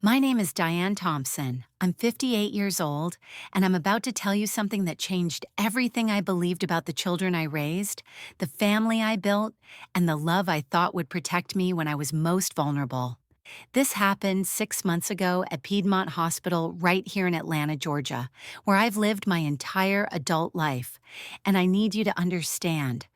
My name is Diane Thompson. I'm 58 years old, and I'm about to tell you something that changed everything I believed about the children I raised, the family I built, and the love I thought would protect me when I was most vulnerable. This happened 6 months ago at Piedmont Hospital right here in Atlanta, Georgia, where I've lived my entire adult life. And I need you to understand.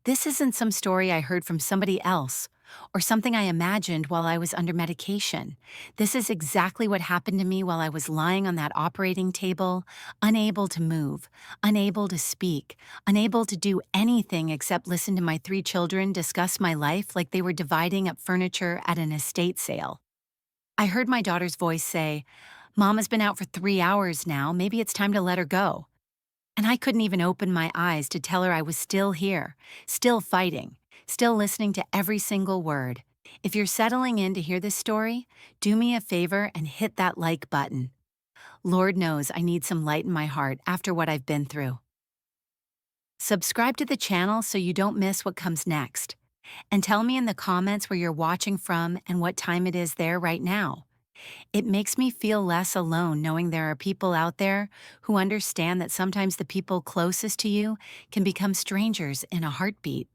This isn't some story I heard from somebody else or something I imagined while I was under medication. This is exactly what happened to me while I was lying on that operating table, unable to move, unable to speak, unable to do anything except listen to my three children discuss my life like they were dividing up furniture at an estate sale. I heard my daughter's voice say, "Mama's been out for 3 hours now, maybe it's time to let her go." And I couldn't even open my eyes to tell her I was still here, still fighting, still listening to every single word. If you're settling in to hear this story, do me a favor and hit that like button. Lord knows I need some light in my heart after what I've been through. Subscribe to the channel so you don't miss what comes next. And tell me in the comments where you're watching from and what time it is there right now. It makes me feel less alone knowing there are people out there who understand that sometimes the people closest to you can become strangers in a heartbeat.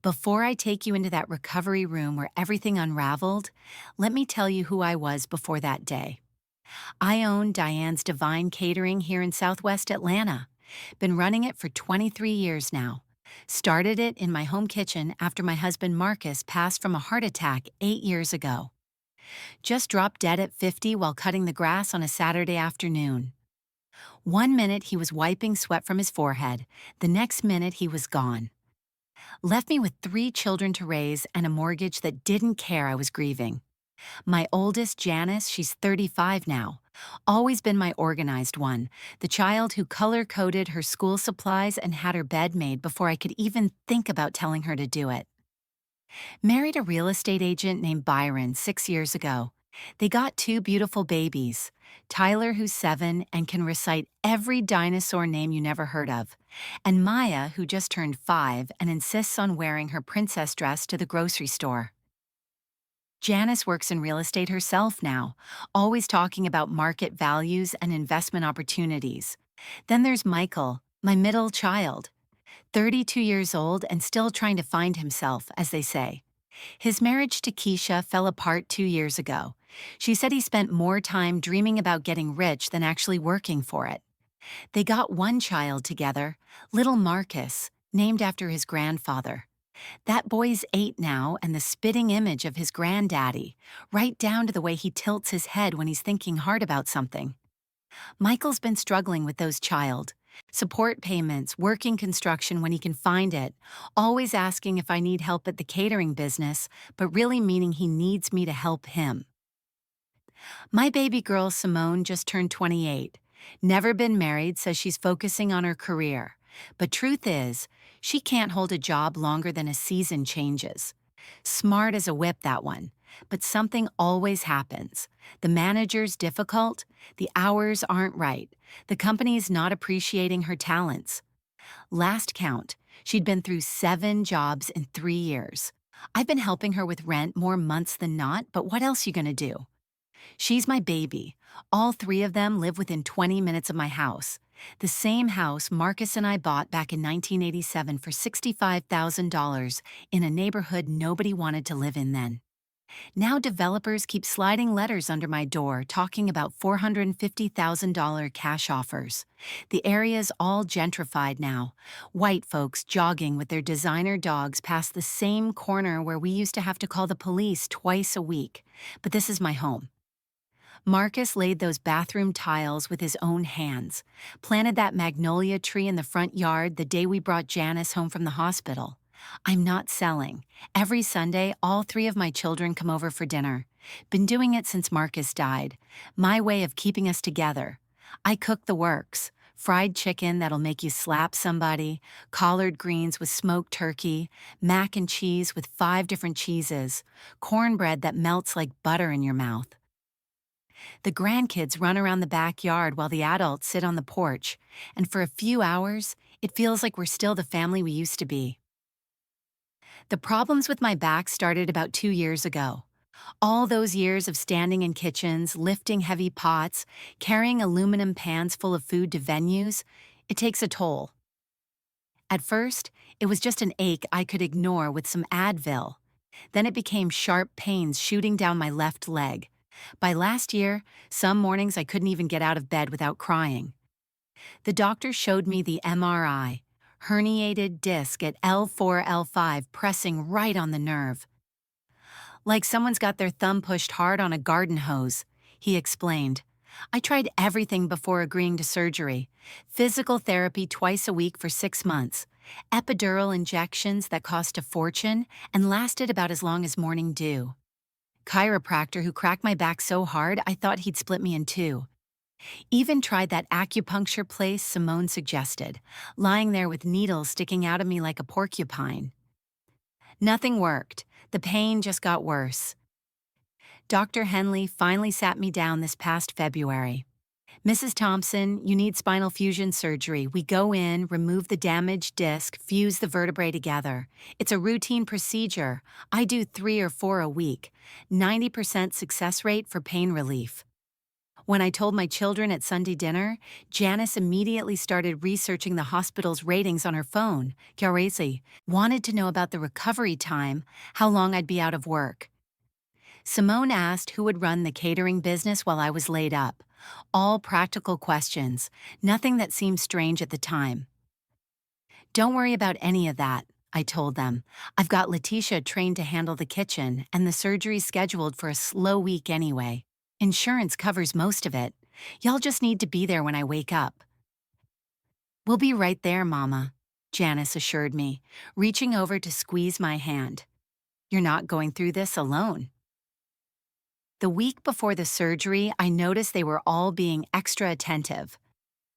Before I take you into that recovery room where everything unraveled, let me tell you who I was before that day. I own Diane's Divine Catering here in Southwest Atlanta. Been running it for 23 years now. Started it in my home kitchen after my husband Marcus passed from a heart attack 8 years ago. Just dropped dead at 50 while cutting the grass on a Saturday afternoon. One minute he was wiping sweat from his forehead, the next minute he was gone. Left me with three children to raise and a mortgage that didn't care I was grieving. My oldest, Janice, she's 35 now. Always been my organized one, the child who color-coded her school supplies and had her bed made before I could even think about telling her to do it. Married a real estate agent named Byron 6 years ago. They got two beautiful babies, Tyler, who's 7 and can recite every dinosaur name you never heard of, and Maya, who just turned 5 and insists on wearing her princess dress to the grocery store. Janice works in real estate herself now, always talking about market values and investment opportunities. Then there's Michael, my middle child, 32 years old and still trying to find himself, as they say. His marriage to Keisha fell apart 2 years ago. She said he spent more time dreaming about getting rich than actually working for it. They got one child together, little Marcus, named after his grandfather. That boy's 8 now and the spitting image of his granddaddy, right down to the way he tilts his head when he's thinking hard about something. Michael's been struggling with those child support payments, working construction when he can find it, always asking if I need help at the catering business, but really meaning he needs me to help him. My baby girl Simone just turned 28. Never been married, says she's focusing on her career. But truth is, she can't hold a job longer than a season changes. Smart as a whip, that one. But something always happens. The manager's difficult, the hours aren't right, the company's not appreciating her talents. Last count, she'd been through 7 jobs in 3 years. I've been helping her with rent more months than not, but what else you gonna do? She's my baby. All 3 of them live within 20 minutes of my house. The same house Marcus and I bought back in 1987 for $65,000 in a neighborhood nobody wanted to live in then. Now developers keep sliding letters under my door talking about $450,000 cash offers. The area's all gentrified now. White folks jogging with their designer dogs past the same corner where we used to have to call the police twice a week. But this is my home. Marcus laid those bathroom tiles with his own hands, planted that magnolia tree in the front yard the day we brought Janice home from the hospital. I'm not selling. Every Sunday, all 3 of my children come over for dinner. Been doing it since Marcus died. My way of keeping us together. I cook the works. Fried chicken that'll make you slap somebody, collard greens with smoked turkey, mac and cheese with 5 different cheeses, cornbread that melts like butter in your mouth. The grandkids run around the backyard while the adults sit on the porch, and for a few hours, it feels like we're still the family we used to be. The problems with my back started about 2 years ago. All those years of standing in kitchens, lifting heavy pots, carrying aluminum pans full of food to venues, it takes a toll. At first, it was just an ache I could ignore with some Advil. Then it became sharp pains shooting down my left leg. By last year, some mornings I couldn't even get out of bed without crying. The doctor showed me the MRI, herniated disc at L4, L5 pressing right on the nerve. Like someone's got their thumb pushed hard on a garden hose, he explained. I tried everything before agreeing to surgery. Physical therapy twice a week for 6 months, epidural injections that cost a fortune and lasted about as long as morning dew. Chiropractor who cracked my back so hard I thought he'd split me in two. Even tried that acupuncture place Simone suggested, lying there with needles sticking out of me like a porcupine. Nothing worked. The pain just got worse. Dr. Henley finally sat me down this past February. Mrs. Thompson, you need spinal fusion surgery. We go in, remove the damaged disc, fuse the vertebrae together. It's a routine procedure. I do 3 or 4 a week. 90% success rate for pain relief. When I told my children at Sunday dinner, Janice immediately started researching the hospital's ratings on her phone. Chiarese wanted to know about the recovery time, how long I'd be out of work. Simone asked who would run the catering business while I was laid up. All practical questions, nothing that seemed strange at the time. Don't worry about any of that, I told them. I've got Letitia trained to handle the kitchen, and the surgery's scheduled for a slow week anyway. Insurance covers most of it. Y'all just need to be there when I wake up. We'll be right there, Mama, Janice assured me, reaching over to squeeze my hand. You're not going through this alone. The week before the surgery, I noticed they were all being extra attentive.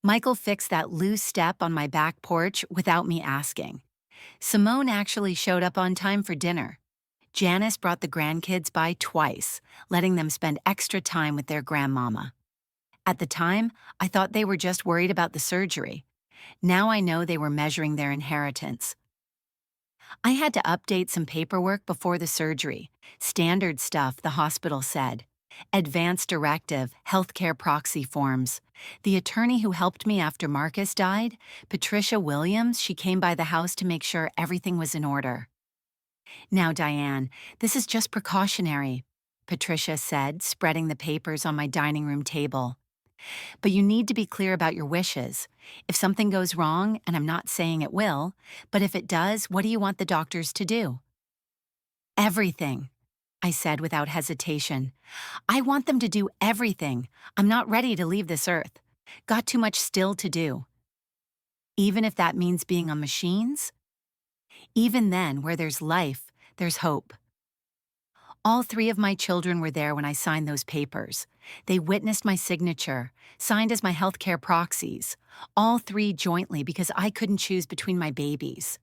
Michael fixed that loose step on my back porch without me asking. Simone actually showed up on time for dinner. Janice brought the grandkids by twice, letting them spend extra time with their grandmama. At the time, I thought they were just worried about the surgery. Now I know they were measuring their inheritance. I had to update some paperwork before the surgery. Standard stuff, the hospital said. Advanced directive, healthcare proxy forms. The attorney who helped me after Marcus died, Patricia Williams, she came by the house to make sure everything was in order. Now, Diane, this is just precautionary, Patricia said, spreading the papers on my dining room table. But you need to be clear about your wishes. If something goes wrong, and I'm not saying it will, but if it does, what do you want the doctors to do? Everything, I said without hesitation. I want them to do everything. I'm not ready to leave this earth. Got too much still to do. Even if that means being on machines? Even then, where there's life, there's hope. All 3 of my children were there when I signed those papers. They witnessed my signature, signed as my healthcare proxies, all 3 jointly because I couldn't choose between my babies.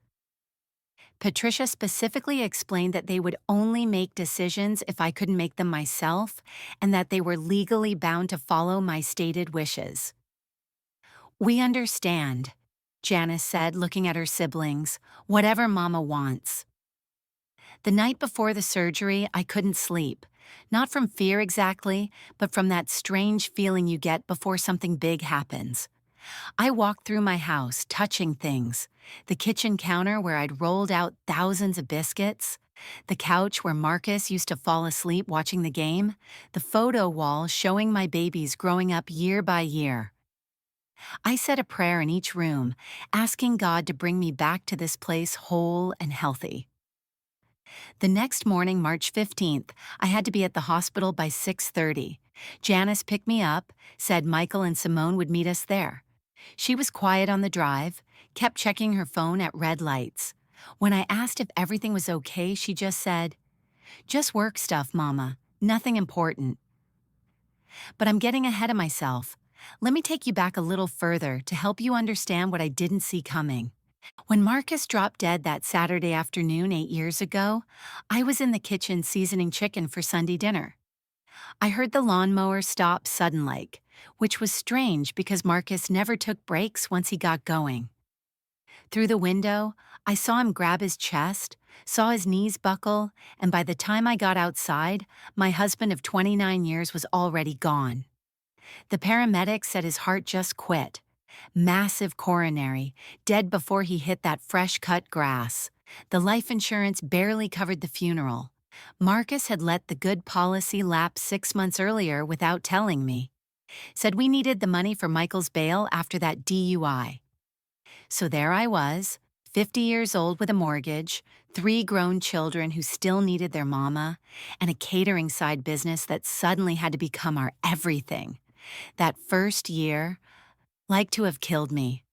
Patricia specifically explained that they would only make decisions if I couldn't make them myself, and that they were legally bound to follow my stated wishes. We understand, Janice said, looking at her siblings. Whatever Mama wants. The night before the surgery, I couldn't sleep. Not from fear exactly, but from that strange feeling you get before something big happens. I walked through my house, touching things. The kitchen counter where I'd rolled out thousands of biscuits. The couch where Marcus used to fall asleep watching the game. The photo wall showing my babies growing up year by year. I said a prayer in each room, asking God to bring me back to this place whole and healthy. The next morning, March 15th, I had to be at the hospital by 6:30. Janice picked me up, said Michael and Simone would meet us there. She was quiet on the drive, kept checking her phone at red lights. When I asked if everything was okay, she just said, "Just work stuff, Mama. Nothing important." But I'm getting ahead of myself. Let me take you back a little further to help you understand what I didn't see coming. When Marcus dropped dead that Saturday afternoon 8 years ago, I was in the kitchen seasoning chicken for Sunday dinner. I heard the lawnmower stop sudden-like, which was strange because Marcus never took breaks once he got going. Through the window, I saw him grab his chest, saw his knees buckle, and by the time I got outside, my husband of 29 years was already gone. The paramedics said his heart just quit. Massive coronary, dead before he hit that fresh cut grass. The life insurance barely covered the funeral. Marcus had let the good policy lapse 6 months earlier without telling me. Said we needed the money for Michael's bail after that DUI. So there I was, 50 years old with a mortgage, 3 grown children who still needed their mama, and a catering side business that suddenly had to become our everything. That first year, like to have killed me.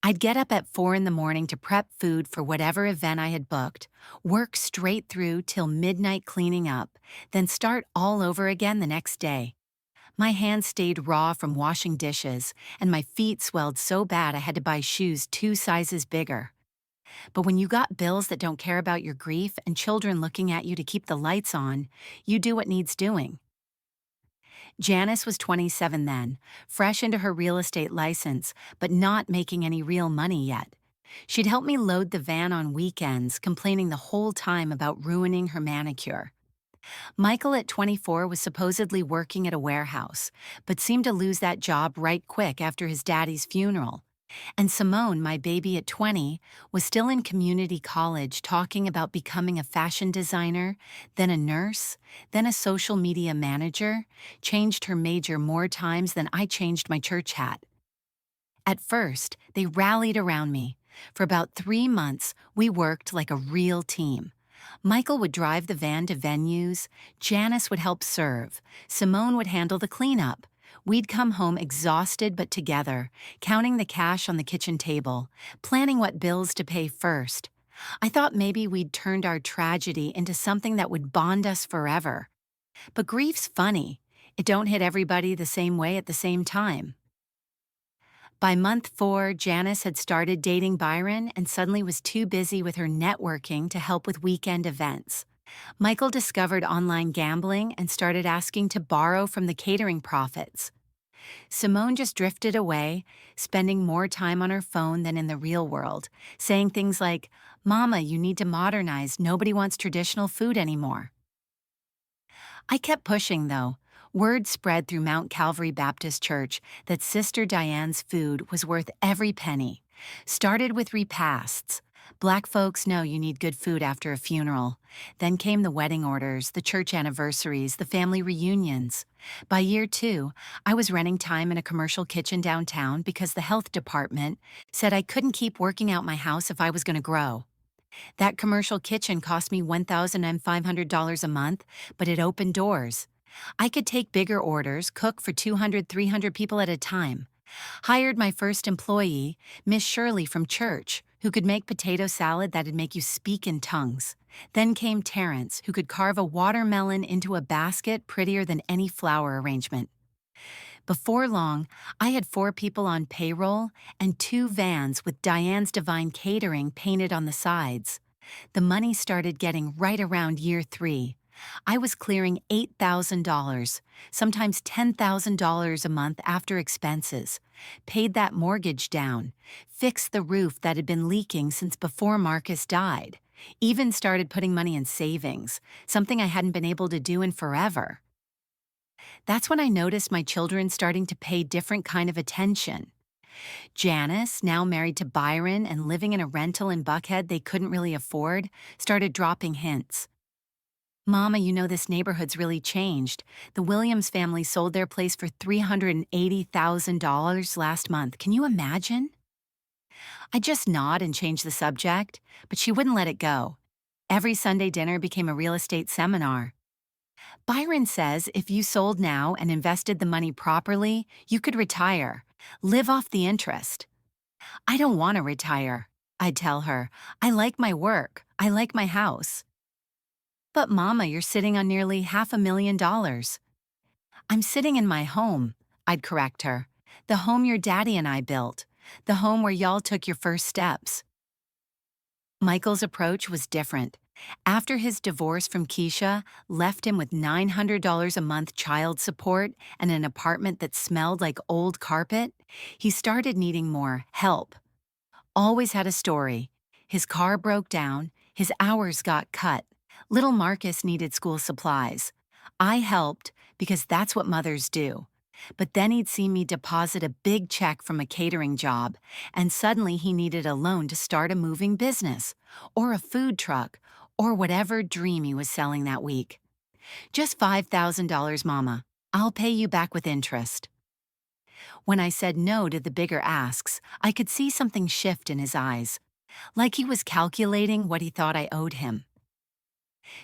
I'd get up at 4 in the morning to prep food for whatever event I had booked, work straight through till midnight cleaning up, then start all over again the next day. My hands stayed raw from washing dishes, and my feet swelled so bad I had to buy shoes 2 sizes bigger. But when you got bills that don't care about your grief and children looking at you to keep the lights on, you do what needs doing. Janice was 27 then, fresh into her real estate license, but not making any real money yet. She'd help me load the van on weekends, complaining the whole time about ruining her manicure. Michael at 24 was supposedly working at a warehouse, but seemed to lose that job right quick after his daddy's funeral. And Simone, my baby at 20, was still in community college talking about becoming a fashion designer, then a nurse, then a social media manager, changed her major more times than I changed my church hat. At first, they rallied around me. For about 3 months, we worked like a real team. Michael would drive the van to venues, Janice would help serve, Simone would handle the cleanup. We'd come home exhausted but together, counting the cash on the kitchen table, planning what bills to pay first. I thought maybe we'd turned our tragedy into something that would bond us forever. But grief's funny. It don't hit everybody the same way at the same time. By month 4, Janice had started dating Byron and suddenly was too busy with her networking to help with weekend events. Michael discovered online gambling and started asking to borrow from the catering profits. Simone just drifted away, spending more time on her phone than in the real world, saying things like, "Mama, you need to modernize, nobody wants traditional food anymore." I kept pushing, though. Word spread through Mount Calvary Baptist Church that Sister Diane's food was worth every penny. Started with repasts. Black folks know you need good food after a funeral. Then came the wedding orders, the church anniversaries, the family reunions. By year 2, I was renting time in a commercial kitchen downtown because the health department said I couldn't keep working out my house if I was going to grow. That commercial kitchen cost me $1,500 a month, but it opened doors. I could take bigger orders, cook for 200, 300 people at a time. Hired my first employee, Miss Shirley from church, who could make potato salad that'd make you speak in tongues. Then came Terrence, who could carve a watermelon into a basket prettier than any flower arrangement. Before long, I had 4 people on payroll and 2 vans with Diane's Divine Catering painted on the sides. The money started getting right around year 3. I was clearing $8,000, sometimes $10,000 a month after expenses, paid that mortgage down, fixed the roof that had been leaking since before Marcus died, even started putting money in savings, something I hadn't been able to do in forever. That's when I noticed my children starting to pay different kind of attention. Janice, now married to Byron and living in a rental in Buckhead they couldn't really afford, started dropping hints. "Mama, you know this neighborhood's really changed. The Williams family sold their place for $380,000 last month. Can you imagine?" I just nod and change the subject, but she wouldn't let it go. Every Sunday dinner became a real estate seminar. Byron says if you sold now and invested the money properly, you could retire, live off the interest. "I don't want to retire," I'd tell her. "I like my work. I like my house." "But Mama, you're sitting on nearly $500,000. "I'm sitting in my home," I'd correct her. "The home your daddy and I built. The home where y'all took your first steps." Michael's approach was different. After his divorce from Keisha left him with $900 a month child support and an apartment that smelled like old carpet, he started needing more help. Always had a story. His car broke down, His hours got cut. Little Marcus needed school supplies. I helped because that's what mothers do. But then he'd see me deposit a big check from a catering job, and suddenly he needed a loan to start a moving business, or a food truck, or whatever dream he was selling that week. Just $5,000, Mama. I'll pay you back with interest. When I said no to the bigger asks, I could see something shift in his eyes, like he was calculating what he thought I owed him.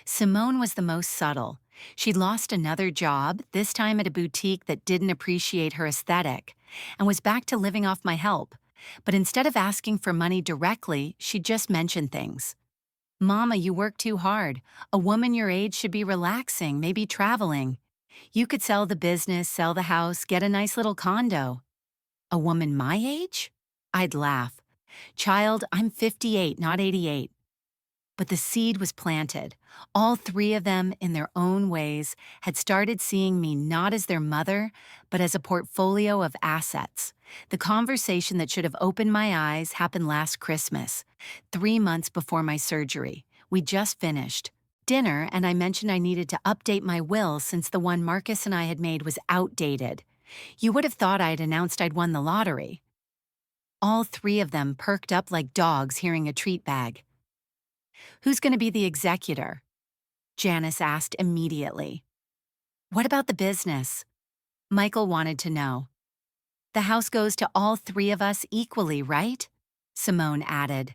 Simone was the most subtle. She'd lost another job, this time at a boutique that didn't appreciate her aesthetic, and was back to living off my help. But instead of asking for money directly, she'd just mention things. Mama, you work too hard. A woman your age should be relaxing, maybe traveling. You could sell the business, sell the house, get a nice little condo. A woman my age? I'd laugh. Child, I'm 58, not 88. But the seed was planted. All three of them, in their own ways, had started seeing me not as their mother, but as a portfolio of assets. The conversation that should have opened my eyes happened last Christmas, 3 months before my surgery. We just finished dinner, and I mentioned I needed to update my will since the one Marcus and I had made was outdated. You would have thought I had announced I'd won the lottery. All three of them perked up like dogs hearing a treat bag. Who's going to be the executor? Janice asked immediately. What about the business? Michael wanted to know. The house goes to all three of us equally, right? Simone added.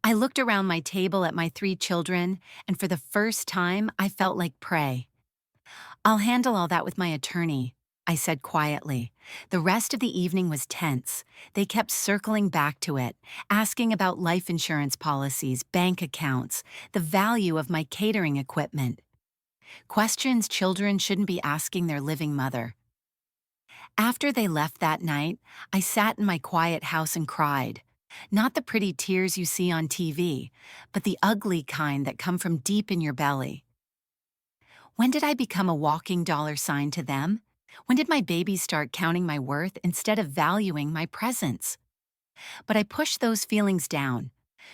I looked around my table at my 3 children, and for the first time, I felt like prey. I'll handle all that with my attorney, I said quietly. The rest of the evening was tense. They kept circling back to it, asking about life insurance policies, bank accounts, the value of my catering equipment. Questions children shouldn't be asking their living mother. After they left that night, I sat in my quiet house and cried. Not the pretty tears you see on TV, but the ugly kind that come from deep in your belly. When did I become a walking dollar sign to them? When did my babies start counting my worth instead of valuing my presence? But I pushed those feelings down,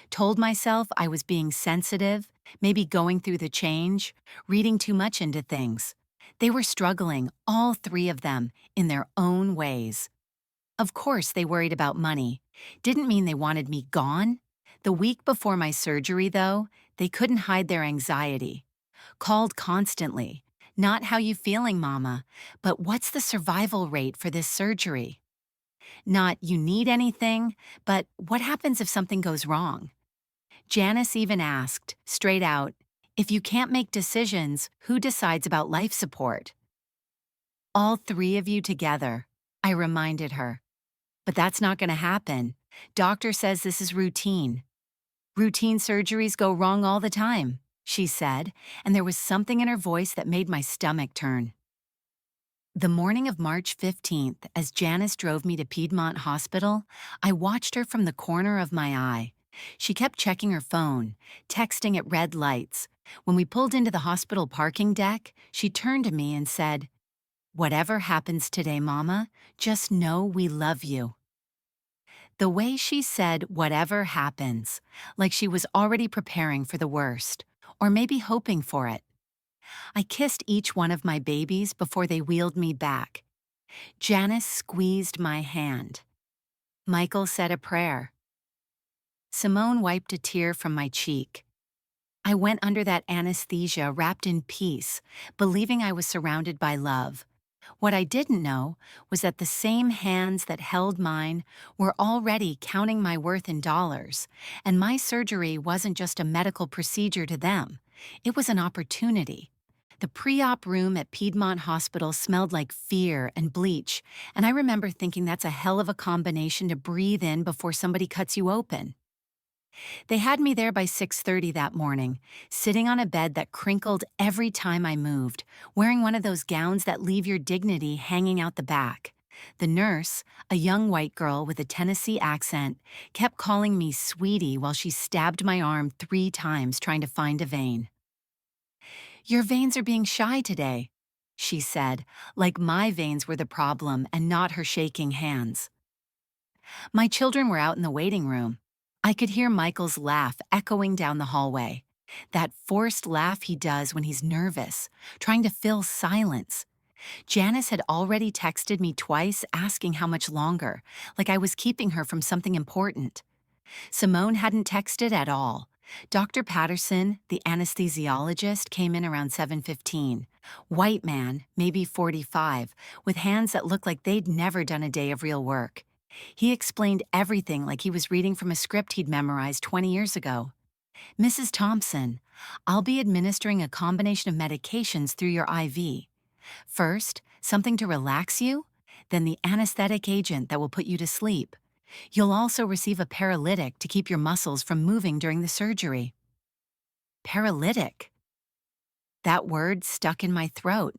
told myself I was being sensitive, maybe going through the change, reading too much into things. They were struggling, all three of them, in their own ways. Of course they worried about money. Didn't mean they wanted me gone. The week before my surgery, though, they couldn't hide their anxiety. Called constantly. Not how you feeling, Mama, but what's the survival rate for this surgery? Not you need anything, but what happens if something goes wrong? Janice even asked, straight out, if you can't make decisions, who decides about life support? All three of you together, I reminded her. But that's not going to happen. Doctor says this is routine. Routine surgeries go wrong all the time, she said, and there was something in her voice that made my stomach turn. The morning of March 15th, as Janice drove me to Piedmont Hospital, I watched her from the corner of my eye. She kept checking her phone, texting at red lights. When we pulled into the hospital parking deck, she turned to me and said, "Whatever happens today, Mama, just know we love you." The way she said whatever happens, like she was already preparing for the worst, or maybe hoping for it. I kissed each one of my babies before they wheeled me back. Janice squeezed my hand. Michael said a prayer. Simone wiped a tear from my cheek. I went under that anesthesia wrapped in peace, believing I was surrounded by love. What I didn't know was that the same hands that held mine were already counting my worth in dollars, and my surgery wasn't just a medical procedure to them. It was an opportunity. The pre-op room at Piedmont Hospital smelled like fear and bleach, and I remember thinking that's a hell of a combination to breathe in before somebody cuts you open. They had me there by 6:30 that morning, sitting on a bed that crinkled every time I moved, wearing one of those gowns that leave your dignity hanging out the back. The nurse, a young white girl with a Tennessee accent, kept calling me sweetie while she stabbed my arm 3 times trying to find a vein. "Your veins are being shy today," she said, like my veins were the problem and not her shaking hands. My children were out in the waiting room. I could hear Michael's laugh echoing down the hallway. That forced laugh he does when he's nervous, trying to fill silence. Janice had already texted me twice asking how much longer, like I was keeping her from something important. Simone hadn't texted at all. Dr. Patterson, the anesthesiologist, came in around 7:15. White man, maybe 45, with hands that looked like they'd never done a day of real work. He explained everything like he was reading from a script he'd memorized 20 years ago. Mrs. Thompson, I'll be administering a combination of medications through your IV. First, something to relax you, then the anesthetic agent that will put you to sleep. You'll also receive a paralytic to keep your muscles from moving during the surgery. Paralytic. That word stuck in my throat.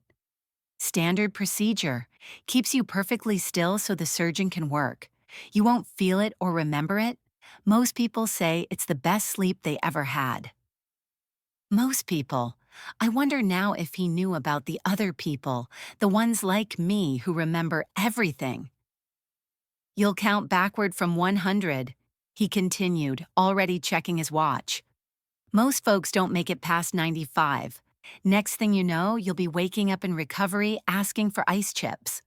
Standard procedure. Keeps you perfectly still so the surgeon can work. You won't feel it or remember it. Most people say it's the best sleep they ever had. Most people. I wonder now if he knew about the other people, the ones like me who remember everything. You'll count backward from 100, he continued, already checking his watch. Most folks don't make it past 95. Next thing you know, you'll be waking up in recovery asking for ice chips.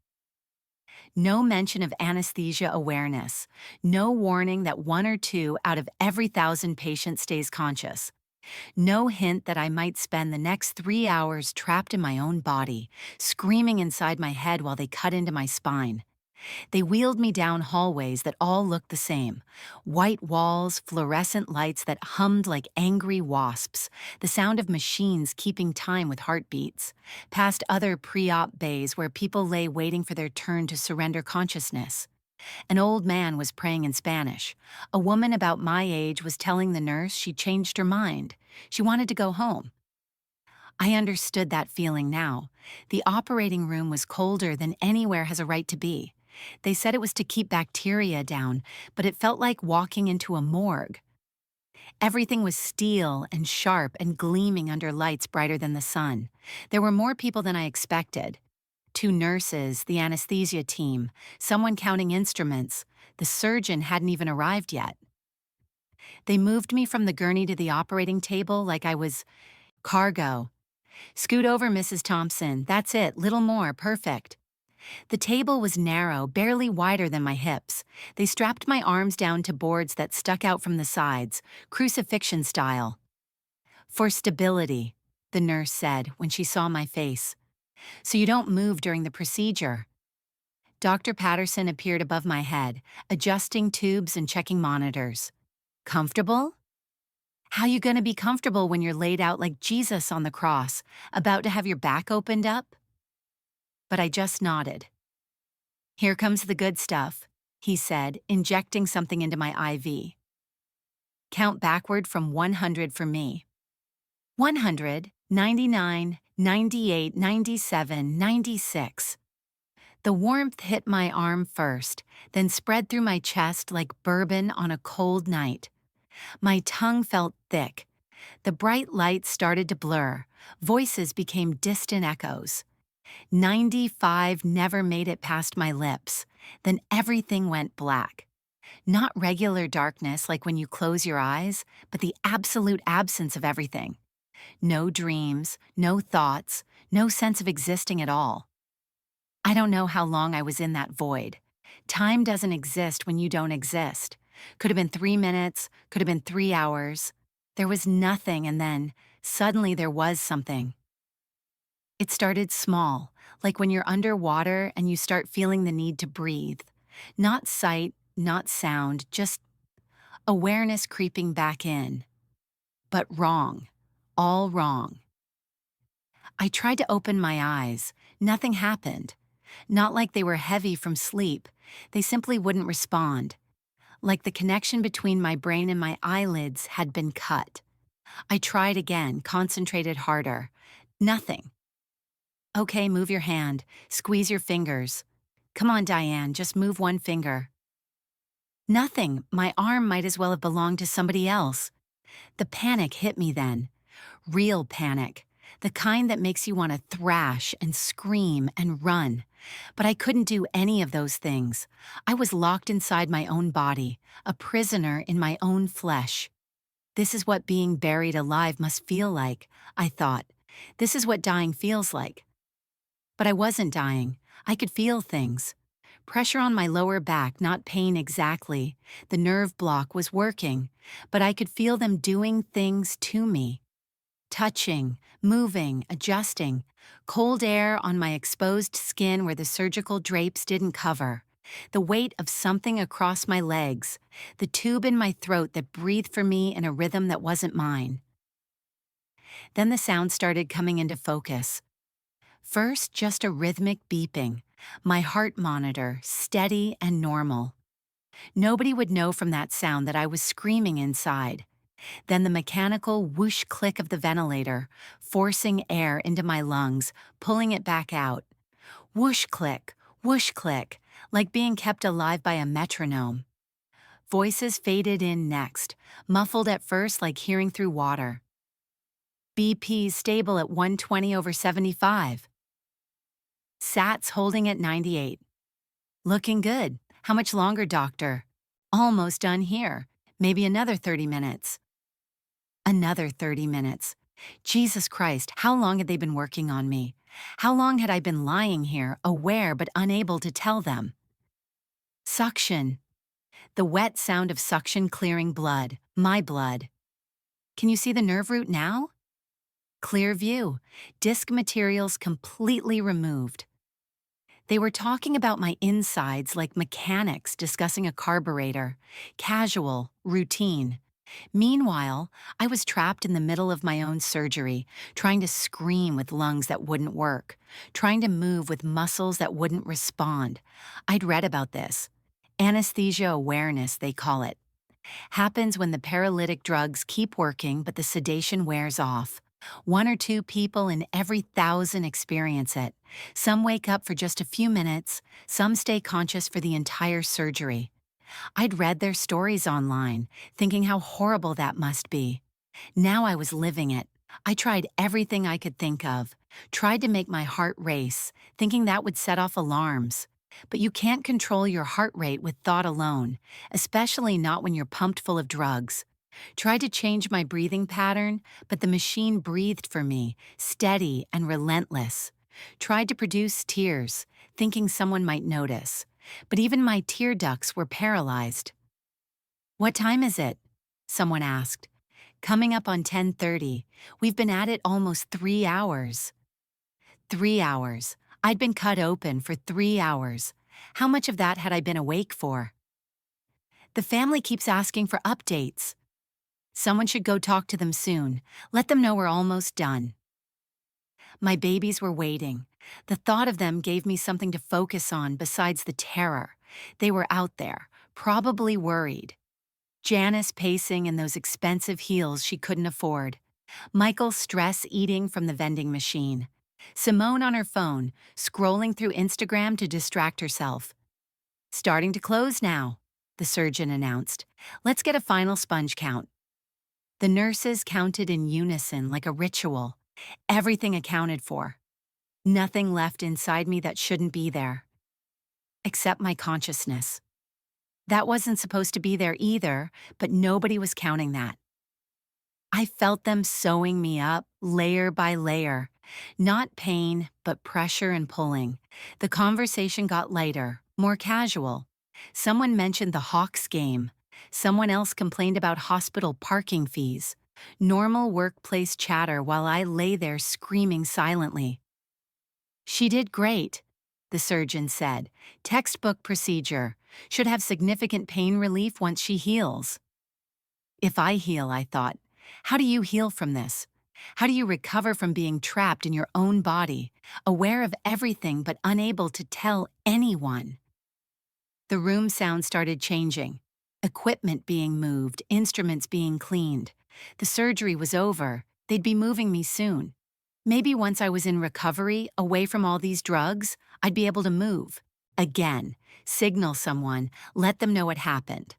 No mention of anesthesia awareness. No warning that 1 or 2 out of every 1,000 patients stays conscious. No hint that I might spend the next 3 hours trapped in my own body, screaming inside my head while they cut into my spine. They wheeled me down hallways that all looked the same. White walls, fluorescent lights that hummed like angry wasps, the sound of machines keeping time with heartbeats, past other pre-op bays where people lay waiting for their turn to surrender consciousness. An old man was praying in Spanish. A woman about my age was telling the nurse she'd changed her mind. She wanted to go home. I understood that feeling now. The operating room was colder than anywhere has a right to be. They said it was to keep bacteria down, but it felt like walking into a morgue. Everything was steel and sharp and gleaming under lights brighter than the sun. There were more people than I expected. 2 nurses, the anesthesia team, someone counting instruments. The surgeon hadn't even arrived yet. They moved me from the gurney to the operating table like I was cargo. Scoot over, Mrs. Thompson. That's it, little more, perfect. The table was narrow, barely wider than my hips. They strapped my arms down to boards that stuck out from the sides, crucifixion style. For stability, the nurse said when she saw my face. So you don't move during the procedure. Dr. Patterson appeared above my head, adjusting tubes and checking monitors. Comfortable? How you gonna be comfortable when you're laid out like Jesus on the cross, about to have your back opened up? But I just nodded. Here comes the good stuff, he said, injecting something into my IV. Count backward from 100 for me. 100, 99, 98, 97, 96. The warmth hit my arm first, then spread through my chest like bourbon on a cold night. My tongue felt thick. The bright lights started to blur. Voices became distant echoes. 95 never made it past my lips. Then everything went black. Not regular darkness like when you close your eyes, but the absolute absence of everything. No dreams, no thoughts, no sense of existing at all. I don't know how long I was in that void. Time doesn't exist when you don't exist. Could have been 3 minutes, could have been 3 hours. There was nothing, and then, suddenly there was something. It started small, like when you're underwater and you start feeling the need to breathe. Not sight, not sound, just awareness creeping back in. But wrong. All wrong. I tried to open my eyes. Nothing happened. Not like they were heavy from sleep. They simply wouldn't respond. Like the connection between my brain and my eyelids had been cut. I tried again, concentrated harder. Nothing. Okay, move your hand. Squeeze your fingers. Come on, Diane, just move one finger. Nothing. My arm might as well have belonged to somebody else. The panic hit me then. Real panic. the kind that makes you want to thrash and scream and run. But I couldn't do any of those things. I was locked inside my own body, a prisoner in my own flesh. This is what being buried alive must feel like, I thought. This is what dying feels like. But I wasn't dying. I could feel things. Pressure on my lower back, not pain exactly. The nerve block was working, but I could feel them doing things to me. Touching, moving, adjusting. Cold air on my exposed skin where the surgical drapes didn't cover. The weight of something across my legs. The tube in my throat that breathed for me in a rhythm that wasn't mine. Then the sound started coming into focus. First, just a rhythmic beeping. My heart monitor, steady and normal. Nobody would know from that sound that I was screaming inside. Then the mechanical whoosh click of the ventilator, forcing air into my lungs, pulling it back out. Whoosh click, like being kept alive by a metronome. Voices faded in next, muffled at first like hearing through water. BP's stable at 120/75. Sats holding at 98. Looking good. How much longer, doctor? Almost done here. Maybe another 30 minutes. Another 30 minutes. Jesus Christ, how long had they been working on me? How long had I been lying here, aware but unable to tell them? Suction. The wet sound of suction clearing blood, my blood. Can you see the nerve root now? Clear view. Disc materials completely removed. They were talking about my insides like mechanics discussing a carburetor. Casual, routine. Meanwhile, I was trapped in the middle of my own surgery, trying to scream with lungs that wouldn't work, trying to move with muscles that wouldn't respond. I'd read about this. Anesthesia awareness, they call it. Happens when the paralytic drugs keep working but the sedation wears off. 1 or 2 people in every 1,000 experience it. Some wake up for just a few minutes, some stay conscious for the entire surgery. I'd read their stories online, thinking how horrible that must be. Now I was living it. I tried everything I could think of, tried to make my heart race, thinking that would set off alarms. But you can't control your heart rate with thought alone, especially not when you're pumped full of drugs. Tried to change my breathing pattern, but the machine breathed for me, steady and relentless. Tried to produce tears, thinking someone might notice. But even my tear ducts were paralyzed. "What time is it?" someone asked. "Coming up on 10:30. We've been at it almost 3 hours." 3 hours. I'd been cut open for 3 hours. How much of that had I been awake for? The family keeps asking for updates. Someone should go talk to them soon. Let them know we're almost done. My babies were waiting. The thought of them gave me something to focus on besides the terror. They were out there, probably worried. Janice pacing in those expensive heels she couldn't afford. Michael stress eating from the vending machine. Simone on her phone, scrolling through Instagram to distract herself. "Starting to close now," the surgeon announced. "Let's get a final sponge count." The nurses counted in unison like a ritual. Everything accounted for. Nothing left inside me that shouldn't be there. Except my consciousness. That wasn't supposed to be there either, but nobody was counting that. I felt them sewing me up, layer by layer. Not pain, but pressure and pulling. The conversation got lighter, more casual. Someone mentioned the Hawks game. Someone else complained about hospital parking fees. Normal workplace chatter while I lay there screaming silently. "She did great," the surgeon said. "Textbook procedure. Should have significant pain relief once she heals." If I heal, I thought, how do you heal from this? How do you recover from being trapped in your own body, aware of everything but unable to tell anyone? The room sound started changing. Equipment being moved, instruments being cleaned. The surgery was over. They'd be moving me soon. Maybe once I was in recovery, away from all these drugs, I'd be able to move. Again, signal someone, let them know what happened.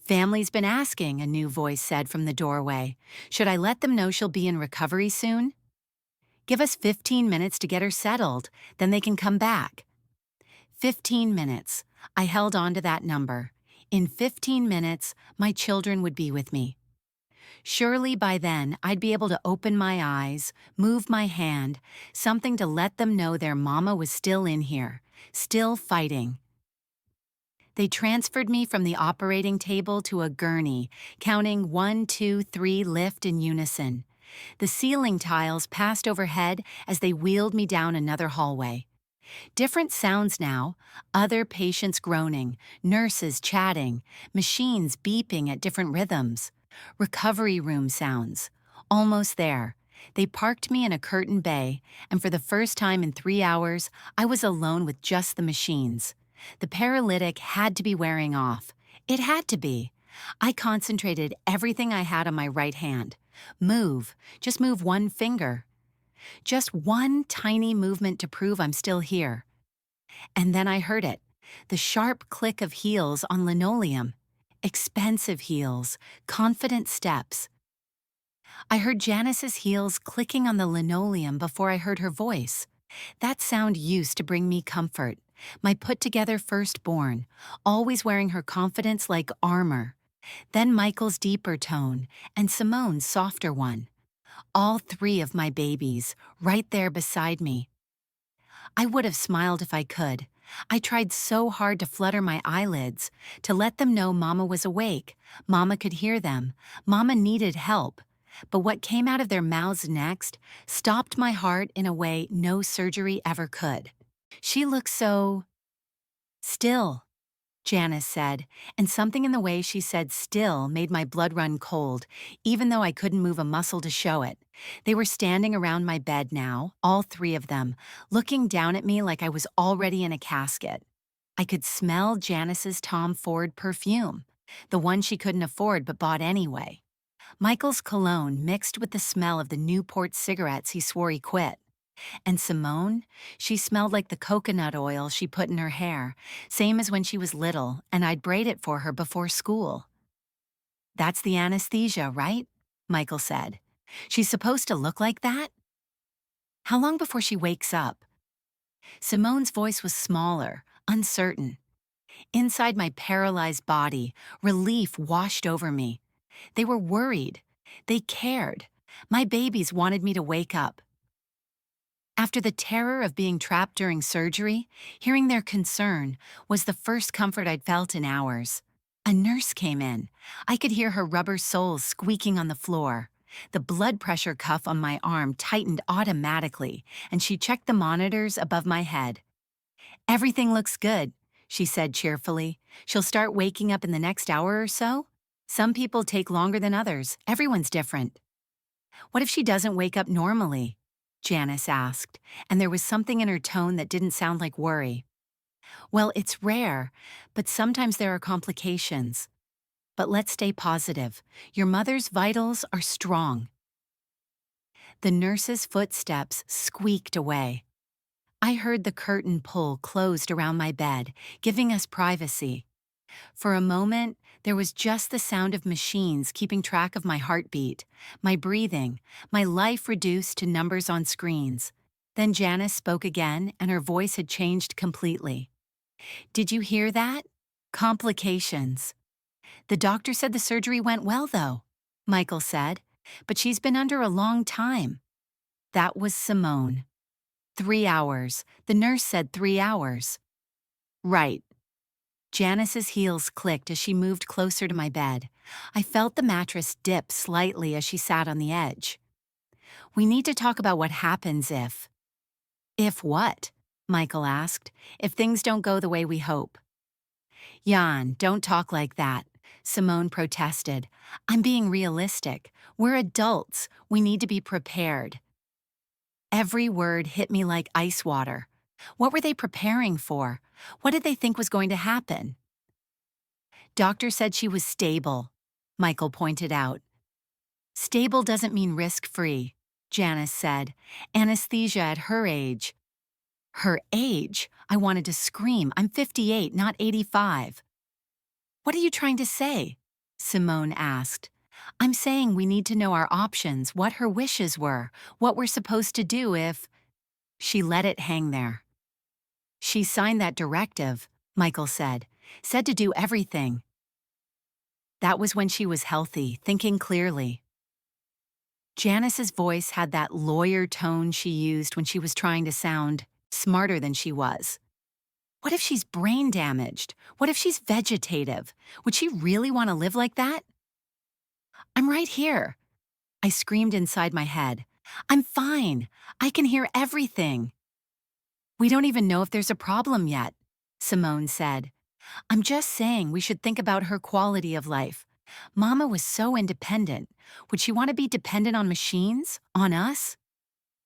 Family's been asking, a new voice said from the doorway. Should I let them know she'll be in recovery soon? Give us 15 minutes to get her settled, then they can come back. 15 minutes. I held on to that number. In 15 minutes, my children would be with me. Surely by then, I'd be able to open my eyes, move my hand, something to let them know their mama was still in here, still fighting. They transferred me from the operating table to a gurney, counting 1, 2, 3 lift in unison. The ceiling tiles passed overhead as they wheeled me down another hallway. Different sounds now, other patients groaning, nurses chatting, machines beeping at different rhythms. Recovery room sounds. Almost there. They parked me in a curtained bay, and for the first time in 3 hours, I was alone with just the machines. The paralytic had to be wearing off. It had to be. I concentrated everything I had on my right hand. Move. Just move one finger. Just one tiny movement to prove I'm still here. And then I heard it. The sharp click of heels on linoleum. Expensive heels. Confident steps. I heard Janice's heels clicking on the linoleum before I heard her voice. That sound used to bring me comfort. My put-together firstborn, always wearing her confidence like armor. Then Michael's deeper tone, and Simone's softer one. All 3 of my babies, right there beside me. I would have smiled if I could. I tried so hard to flutter my eyelids, to let them know Mama was awake, Mama could hear them, Mama needed help. But what came out of their mouths next stopped my heart in a way no surgery ever could. She looked so still, Janice said, and something in the way she said still made my blood run cold, even though I couldn't move a muscle to show it. They were standing around my bed now, all 3 of them, looking down at me like I was already in a casket. I could smell Janice's Tom Ford perfume, the one she couldn't afford but bought anyway. Michael's cologne mixed with the smell of the Newport cigarettes he swore he quit. And Simone, she smelled like the coconut oil she put in her hair, same as when she was little, and I'd braid it for her before school. That's the anesthesia, right? Michael said. She's supposed to look like that? How long before she wakes up? Simone's voice was smaller, uncertain. Inside my paralyzed body, relief washed over me. They were worried. They cared. My babies wanted me to wake up. After the terror of being trapped during surgery, hearing their concern was the first comfort I'd felt in hours. A nurse came in. I could hear her rubber soles squeaking on the floor. The blood pressure cuff on my arm tightened automatically, and she checked the monitors above my head. "Everything looks good," she said cheerfully. "She'll start waking up in the next hour or so. Some people take longer than others. Everyone's different." "What if she doesn't wake up normally?" Janice asked, and there was something in her tone that didn't sound like worry. "Well, it's rare, but sometimes there are complications. But let's stay positive. Your mother's vitals are strong." The nurse's footsteps squeaked away. I heard the curtain pull closed around my bed, giving us privacy. For a moment, there was just the sound of machines keeping track of my heartbeat, my breathing, my life reduced to numbers on screens. Then Janice spoke again, and her voice had changed completely. "Did you hear that? Complications. The doctor said the surgery went well, though," Michael said, "but she's been under a long time." That was Simone. 3 hours. The nurse said 3 hours. Right. Janice's heels clicked as she moved closer to my bed. I felt the mattress dip slightly as she sat on the edge. "We need to talk about what happens if—" "If what?" Michael asked. "If things don't go the way we hope." "Jan, don't talk like that," Simone protested. "I'm being realistic. We're adults. We need to be prepared." Every word hit me like ice water. What were they preparing for? What did they think was going to happen? "Doctor said she was stable," Michael pointed out. "Stable doesn't mean risk-free," Janice said. "Anesthesia at her age." Her age? I wanted to scream. I'm 58, not 85. "What are you trying to say?" Simone asked. I'm saying we need to know our options, what her wishes were, what we're supposed to do if. She let it hang there. She signed that directive, Michael said. Said to do everything. That was when she was healthy, thinking clearly. Janice's voice had that lawyer tone she used when she was trying to sound smarter than she was. What if she's brain damaged? What if she's vegetative? Would she really want to live like that? I'm right here, I screamed inside my head. I'm fine. I can hear everything. We don't even know if there's a problem yet, Simone said. I'm just saying we should think about her quality of life. Mama was so independent. Would she want to be dependent on machines? On us?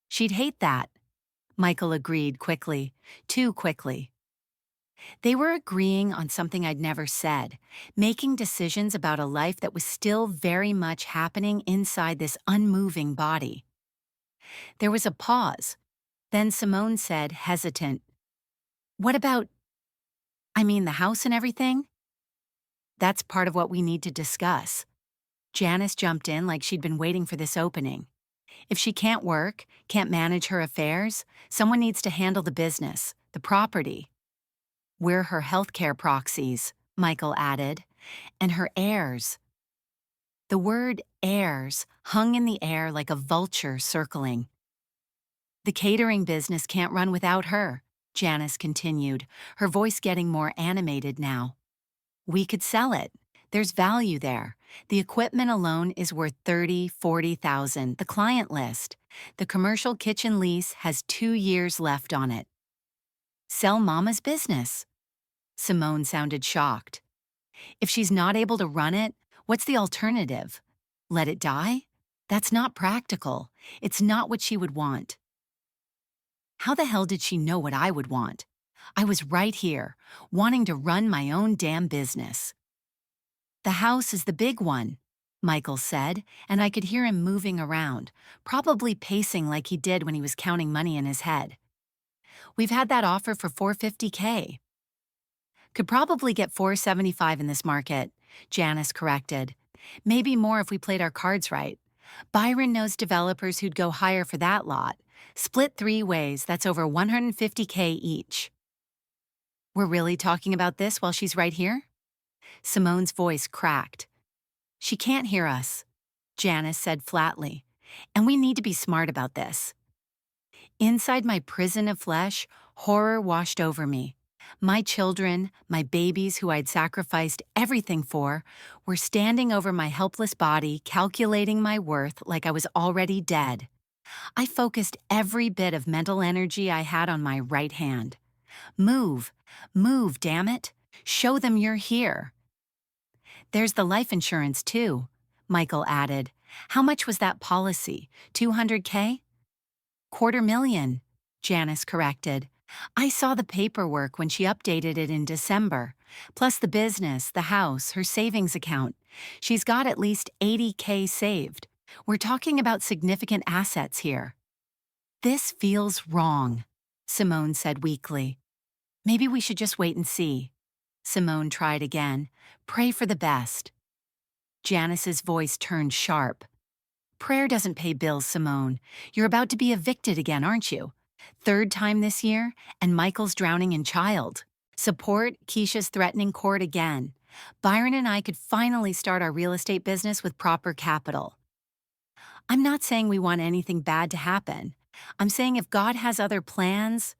She'd hate that. Michael agreed quickly, too quickly. They were agreeing on something I'd never said, making decisions about a life that was still very much happening inside this unmoving body. There was a pause. Then Simone said, hesitant, what about, the house and everything? That's part of what we need to discuss. Janice jumped in like she'd been waiting for this opening. If she can't work, can't manage her affairs, someone needs to handle the business, the property. We're her healthcare proxies, Michael added, and her heirs. The word heirs hung in the air like a vulture circling. The catering business can't run without her, Janice continued, her voice getting more animated now. We could sell it. There's value there. The equipment alone is worth $30,000-40,000. The client list. The commercial kitchen lease has 2 years left on it. Sell Mama's business. Simone sounded shocked. If she's not able to run it, what's the alternative? Let it die? That's not practical. It's not what she would want. How the hell did she know what I would want? I was right here, wanting to run my own damn business. The house is the big one, Michael said, and I could hear him moving around, probably pacing like he did when he was counting money in his head. We've had that offer for $450K. Could probably get $475 in this market, Janice corrected. Maybe more if we played our cards right. Byron knows developers who'd go higher for that lot. Split 3 ways, that's over $150K each. We're really talking about this while she's right here? Simone's voice cracked. She can't hear us, Janice said flatly, and we need to be smart about this. Inside my prison of flesh, horror washed over me. My children, my babies who I'd sacrificed everything for, were standing over my helpless body, calculating my worth like I was already dead. I focused every bit of mental energy I had on my right hand. Move, move, damn it. Show them you're here. There's the life insurance, too, Michael added. How much was that policy? $200K? $250,000, Janice corrected. I saw the paperwork when she updated it in December, plus the business, the house, her savings account. She's got at least $80K saved. We're talking about significant assets here. This feels wrong, Simone said weakly. Maybe we should just wait and see. Simone tried again. Pray for the best. Janice's voice turned sharp. Prayer doesn't pay bills, Simone. You're about to be evicted again, aren't you? 3rd time this year, and Michael's drowning in child. Support Keisha's threatening court again. Byron and I could finally start our real estate business with proper capital. I'm not saying we want anything bad to happen. I'm saying if God has other plans.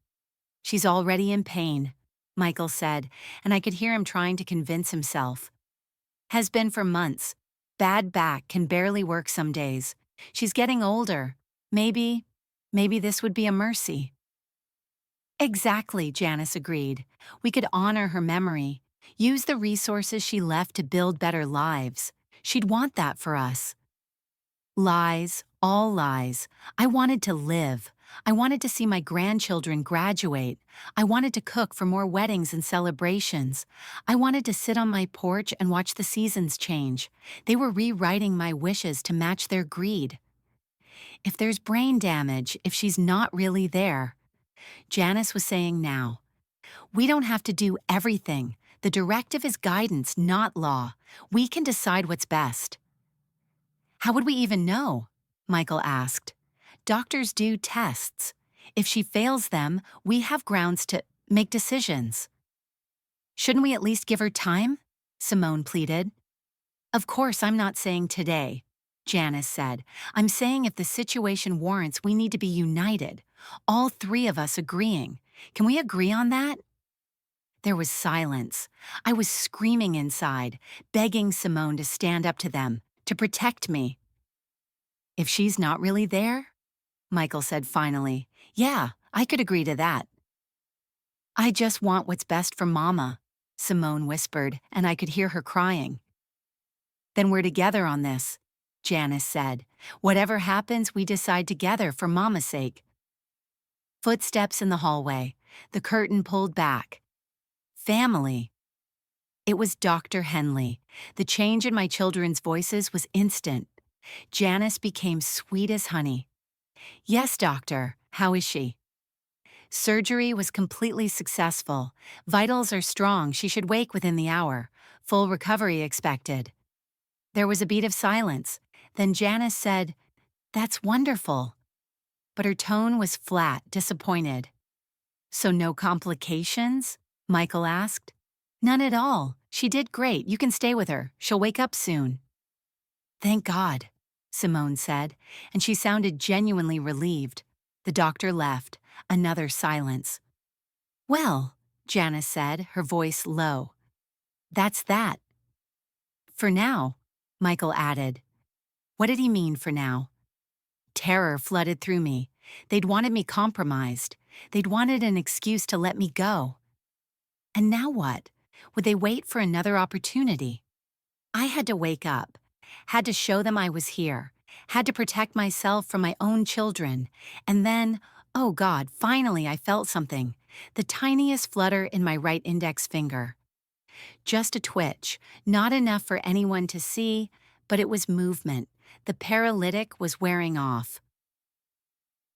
She's already in pain, Michael said, and I could hear him trying to convince himself. Has been for months. Bad back, can barely work some days. She's getting older. Maybe this would be a mercy. Exactly, Janice agreed. We could honor her memory, use the resources she left to build better lives. She'd want that for us. Lies, all lies. I wanted to live. I wanted to see my grandchildren graduate. I wanted to cook for more weddings and celebrations. I wanted to sit on my porch and watch the seasons change. They were rewriting my wishes to match their greed. If there's brain damage, if she's not really there, Janice was saying now, we don't have to do everything. The directive is guidance, not law. We can decide what's best. How would we even know? Michael asked. Doctors do tests. If she fails them, we have grounds to make decisions. Shouldn't we at least give her time? Simone pleaded. Of course, I'm not saying today, Janice said. I'm saying if the situation warrants, we need to be united. All three of us agreeing. Can we agree on that? There was silence. I was screaming inside, begging Simone to stand up to them, to protect me. If she's not really there? Michael said finally. Yeah, I could agree to that. I just want what's best for Mama, Simone whispered, and I could hear her crying. Then we're together on this, Janice said. Whatever happens, we decide together for Mama's sake. Footsteps in the hallway. The curtain pulled back. Family. It was Dr. Henley. The change in my children's voices was instant. Janice became sweet as honey. Yes, doctor. How is she? Surgery was completely successful. Vitals are strong. She should wake within the hour. Full recovery expected. There was a beat of silence. Then Janice said, "That's wonderful." But her tone was flat, disappointed. So no complications? Michael asked. None at all. She did great. You can stay with her. She'll wake up soon. Thank God, Simone said, and she sounded genuinely relieved. The doctor left. Another silence. Well, Janice said, her voice low. That's that. For now, Michael added. What did he mean for now? Terror flooded through me. They'd wanted me compromised. They'd wanted an excuse to let me go. And now what? Would they wait for another opportunity? I had to wake up, had to show them I was here, had to protect myself from my own children. And then, oh God, finally I felt something, the tiniest flutter in my right index finger. Just a twitch, not enough for anyone to see, but it was movement. The paralytic was wearing off.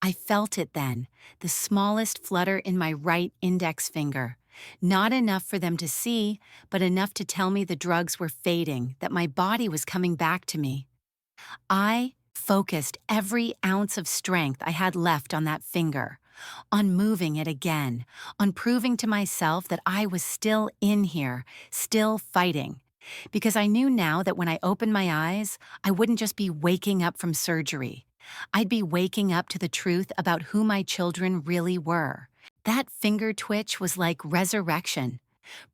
I felt it then, the smallest flutter in my right index finger. Not enough for them to see, but enough to tell me the drugs were fading, that my body was coming back to me. I focused every ounce of strength I had left on that finger, on moving it again, on proving to myself that I was still in here, still fighting. Because I knew now that when I opened my eyes, I wouldn't just be waking up from surgery. I'd be waking up to the truth about who my children really were. That finger twitch was like resurrection,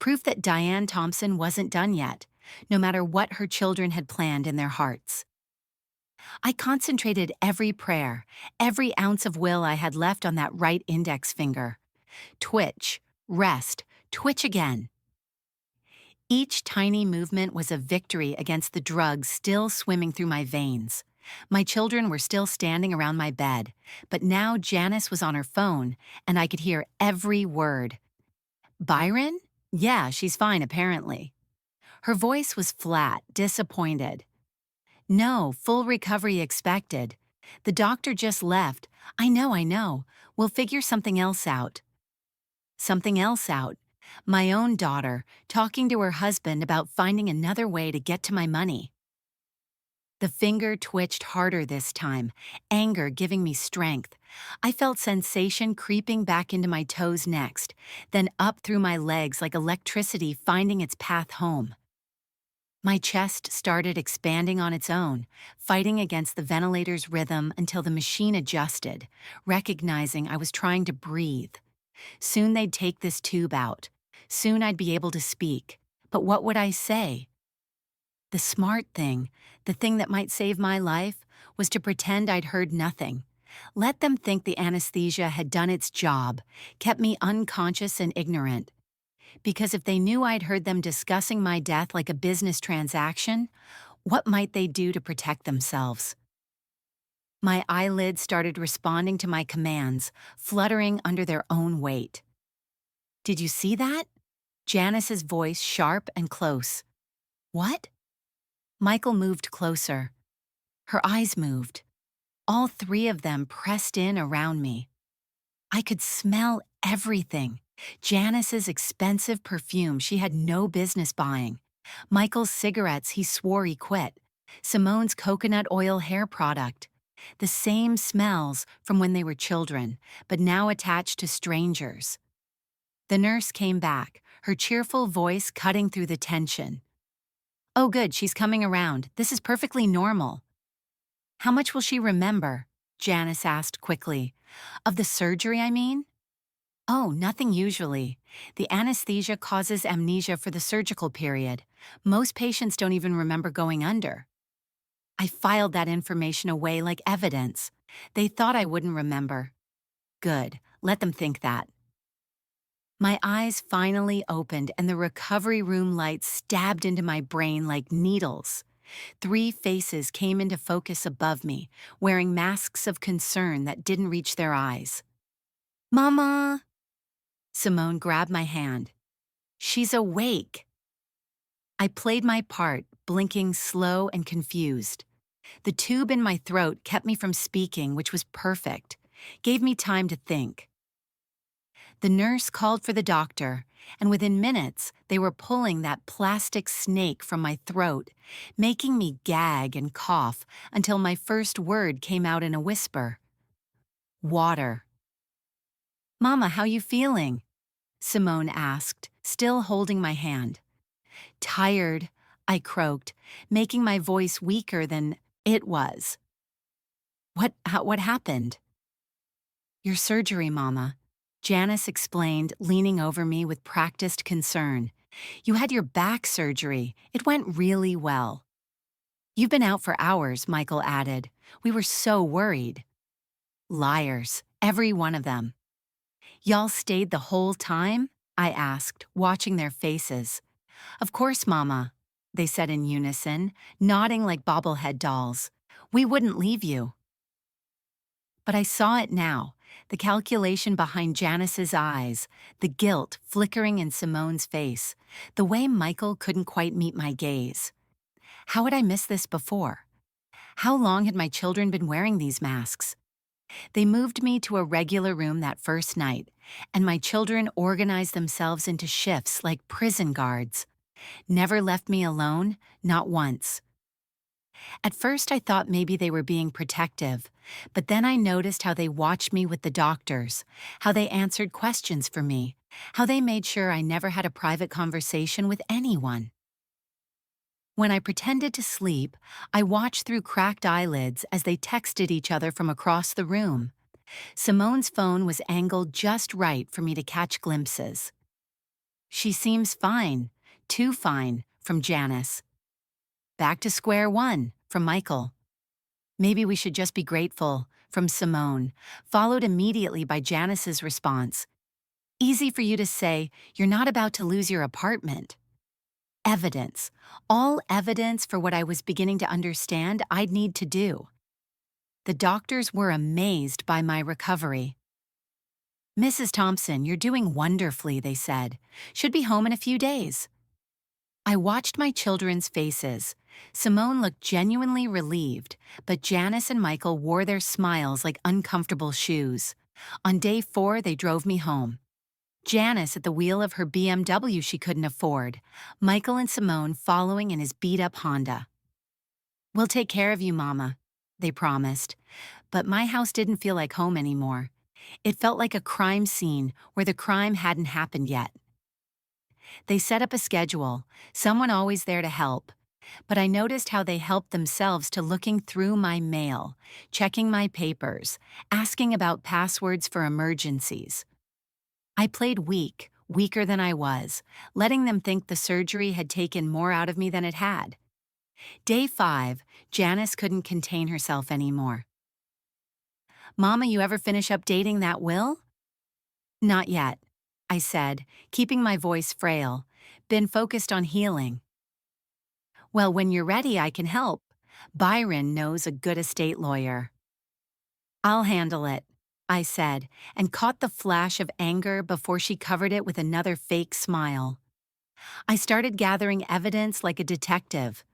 proof that Diane Thompson wasn't done yet, no matter what her children had planned in their hearts. I concentrated every prayer, every ounce of will I had left on that right index finger. Twitch, rest, twitch again. Each tiny movement was a victory against the drugs still swimming through my veins. My children were still standing around my bed, but now Janice was on her phone, and I could hear every word. Byron? Yeah, she's fine, apparently. Her voice was flat, disappointed. No, full recovery expected. The doctor just left. I know. We'll figure something else out. Something else out. My own daughter, talking to her husband about finding another way to get to my money. The finger twitched harder this time, anger giving me strength. I felt sensation creeping back into my toes next, then up through my legs like electricity finding its path home. My chest started expanding on its own, fighting against the ventilator's rhythm until the machine adjusted, recognizing I was trying to breathe. Soon they'd take this tube out. Soon I'd be able to speak. But what would I say? The smart thing, the thing that might save my life, was to pretend I'd heard nothing. Let them think the anesthesia had done its job, kept me unconscious and ignorant. Because if they knew I'd heard them discussing my death like a business transaction, what might they do to protect themselves? My eyelids started responding to my commands, fluttering under their own weight. Did you see that? Janice's voice sharp and close. What? Michael moved closer. Her eyes moved. All three of them pressed in around me. I could smell everything. Janice's expensive perfume she had no business buying. Michael's cigarettes he swore he quit. Simone's coconut oil hair product. The same smells from when they were children, but now attached to strangers. The nurse came back, her cheerful voice cutting through the tension. "Oh good, she's coming around. This is perfectly normal." "How much will she remember?" Janice asked quickly. "Of the surgery, I mean?" "Oh, nothing usually. The anesthesia causes amnesia for the surgical period. Most patients don't even remember going under." I filed that information away like evidence. They thought I wouldn't remember. Good, let them think that. My eyes finally opened and the recovery room lights stabbed into my brain like needles. 3 faces came into focus above me, wearing masks of concern that didn't reach their eyes. "Mama!" Simone grabbed my hand. "She's awake." I played my part, blinking slow and confused. The tube in my throat kept me from speaking, which was perfect. Gave me time to think. The nurse called for the doctor, and within minutes, they were pulling that plastic snake from my throat, making me gag and cough until my first word came out in a whisper. "Water." "Mama, how you feeling?" Simone asked, still holding my hand. "Tired," I croaked, making my voice weaker than it was. What happened?" "Your surgery, Mama," Janice explained, leaning over me with practiced concern. "You had your back surgery. It went really well." "You've been out for hours," Michael added. "We were so worried." Liars, every one of them. "Y'all stayed the whole time?" I asked, watching their faces. "Of course, Mama," they said in unison, nodding like bobblehead dolls. "We wouldn't leave you." But I saw it now, the calculation behind Janice's eyes, the guilt flickering in Simone's face, the way Michael couldn't quite meet my gaze. How had I missed this before? How long had my children been wearing these masks? They moved me to a regular room that first night, and my children organized themselves into shifts like prison guards. Never left me alone, not once. At first I thought maybe they were being protective, but then I noticed how they watched me with the doctors, how they answered questions for me, how they made sure I never had a private conversation with anyone. When I pretended to sleep, I watched through cracked eyelids as they texted each other from across the room. Simone's phone was angled just right for me to catch glimpses. "She seems fine, too fine," from Janice. "Back to square one," from Michael. "Maybe we should just be grateful," from Simone, followed immediately by Janice's response. "Easy for you to say, you're not about to lose your apartment." Evidence. All evidence for what I was beginning to understand I'd need to do. The doctors were amazed by my recovery. "Mrs. Thompson, you're doing wonderfully," they said. "Should be home in a few days." I watched my children's faces. Simone looked genuinely relieved, but Janice and Michael wore their smiles like uncomfortable shoes. On day 4, they drove me home. Janice at the wheel of her BMW she couldn't afford, Michael and Simone following in his beat-up Honda. "We'll take care of you, Mama," they promised. But my house didn't feel like home anymore. It felt like a crime scene where the crime hadn't happened yet. They set up a schedule, someone always there to help, but I noticed how they helped themselves to looking through my mail, checking my papers, asking about passwords for emergencies. I played weak, weaker than I was, letting them think the surgery had taken more out of me than it had. Day 5, Janice couldn't contain herself anymore. "Mama, you ever finish updating that will?" "Not yet," I said, keeping my voice frail. "Been focused on healing." "Well, when you're ready, I can help. Byron knows a good estate lawyer." "I'll handle it," I said, and caught the flash of anger before she covered it with another fake smile. I started gathering evidence like a detective.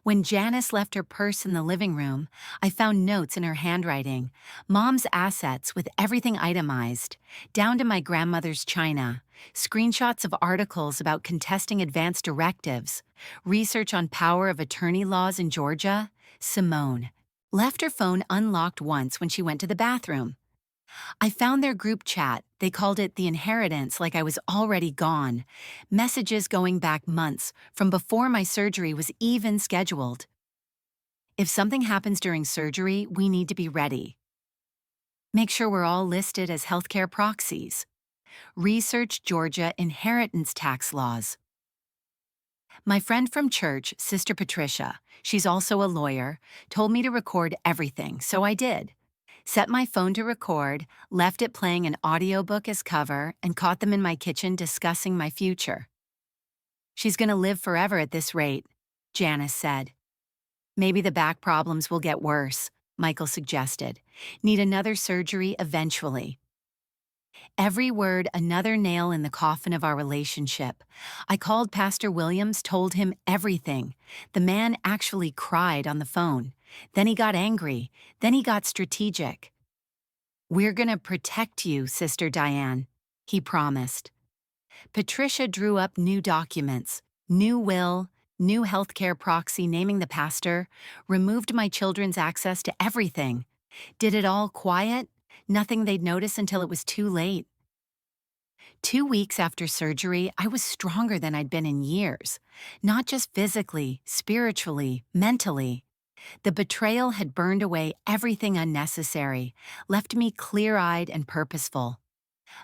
When Janice left her purse in the living room, I found notes in her handwriting, Mom's assets with everything itemized, down to my grandmother's china, screenshots of articles about contesting advance directives, research on power of attorney laws in Georgia. Simone left her phone unlocked once when she went to the bathroom. I found their group chat. They called it the inheritance, like I was already gone. Messages going back months, from before my surgery was even scheduled. If something happens during surgery, we need to be ready. Make sure we're all listed as healthcare proxies. Research Georgia inheritance tax laws. My friend from church, Sister Patricia, she's also a lawyer, told me to record everything, so I did. Set my phone to record, left it playing an audiobook as cover, and caught them in my kitchen discussing my future. She's gonna live forever at this rate, Janice said. Maybe the back problems will get worse, Michael suggested. Need another surgery eventually. Every word another nail in the coffin of our relationship. I called Pastor Williams, told him everything. The man actually cried on the phone. Then he got angry. Then he got strategic. "We're gonna protect you, Sister Diane," he promised. Patricia drew up new documents, new will, new healthcare proxy naming the pastor, removed my children's access to everything. Did it all quiet, nothing they'd notice until it was too late. 2 weeks after surgery, I was stronger than I'd been in years. Not just physically, spiritually, mentally. The betrayal had burned away everything unnecessary, left me clear-eyed and purposeful.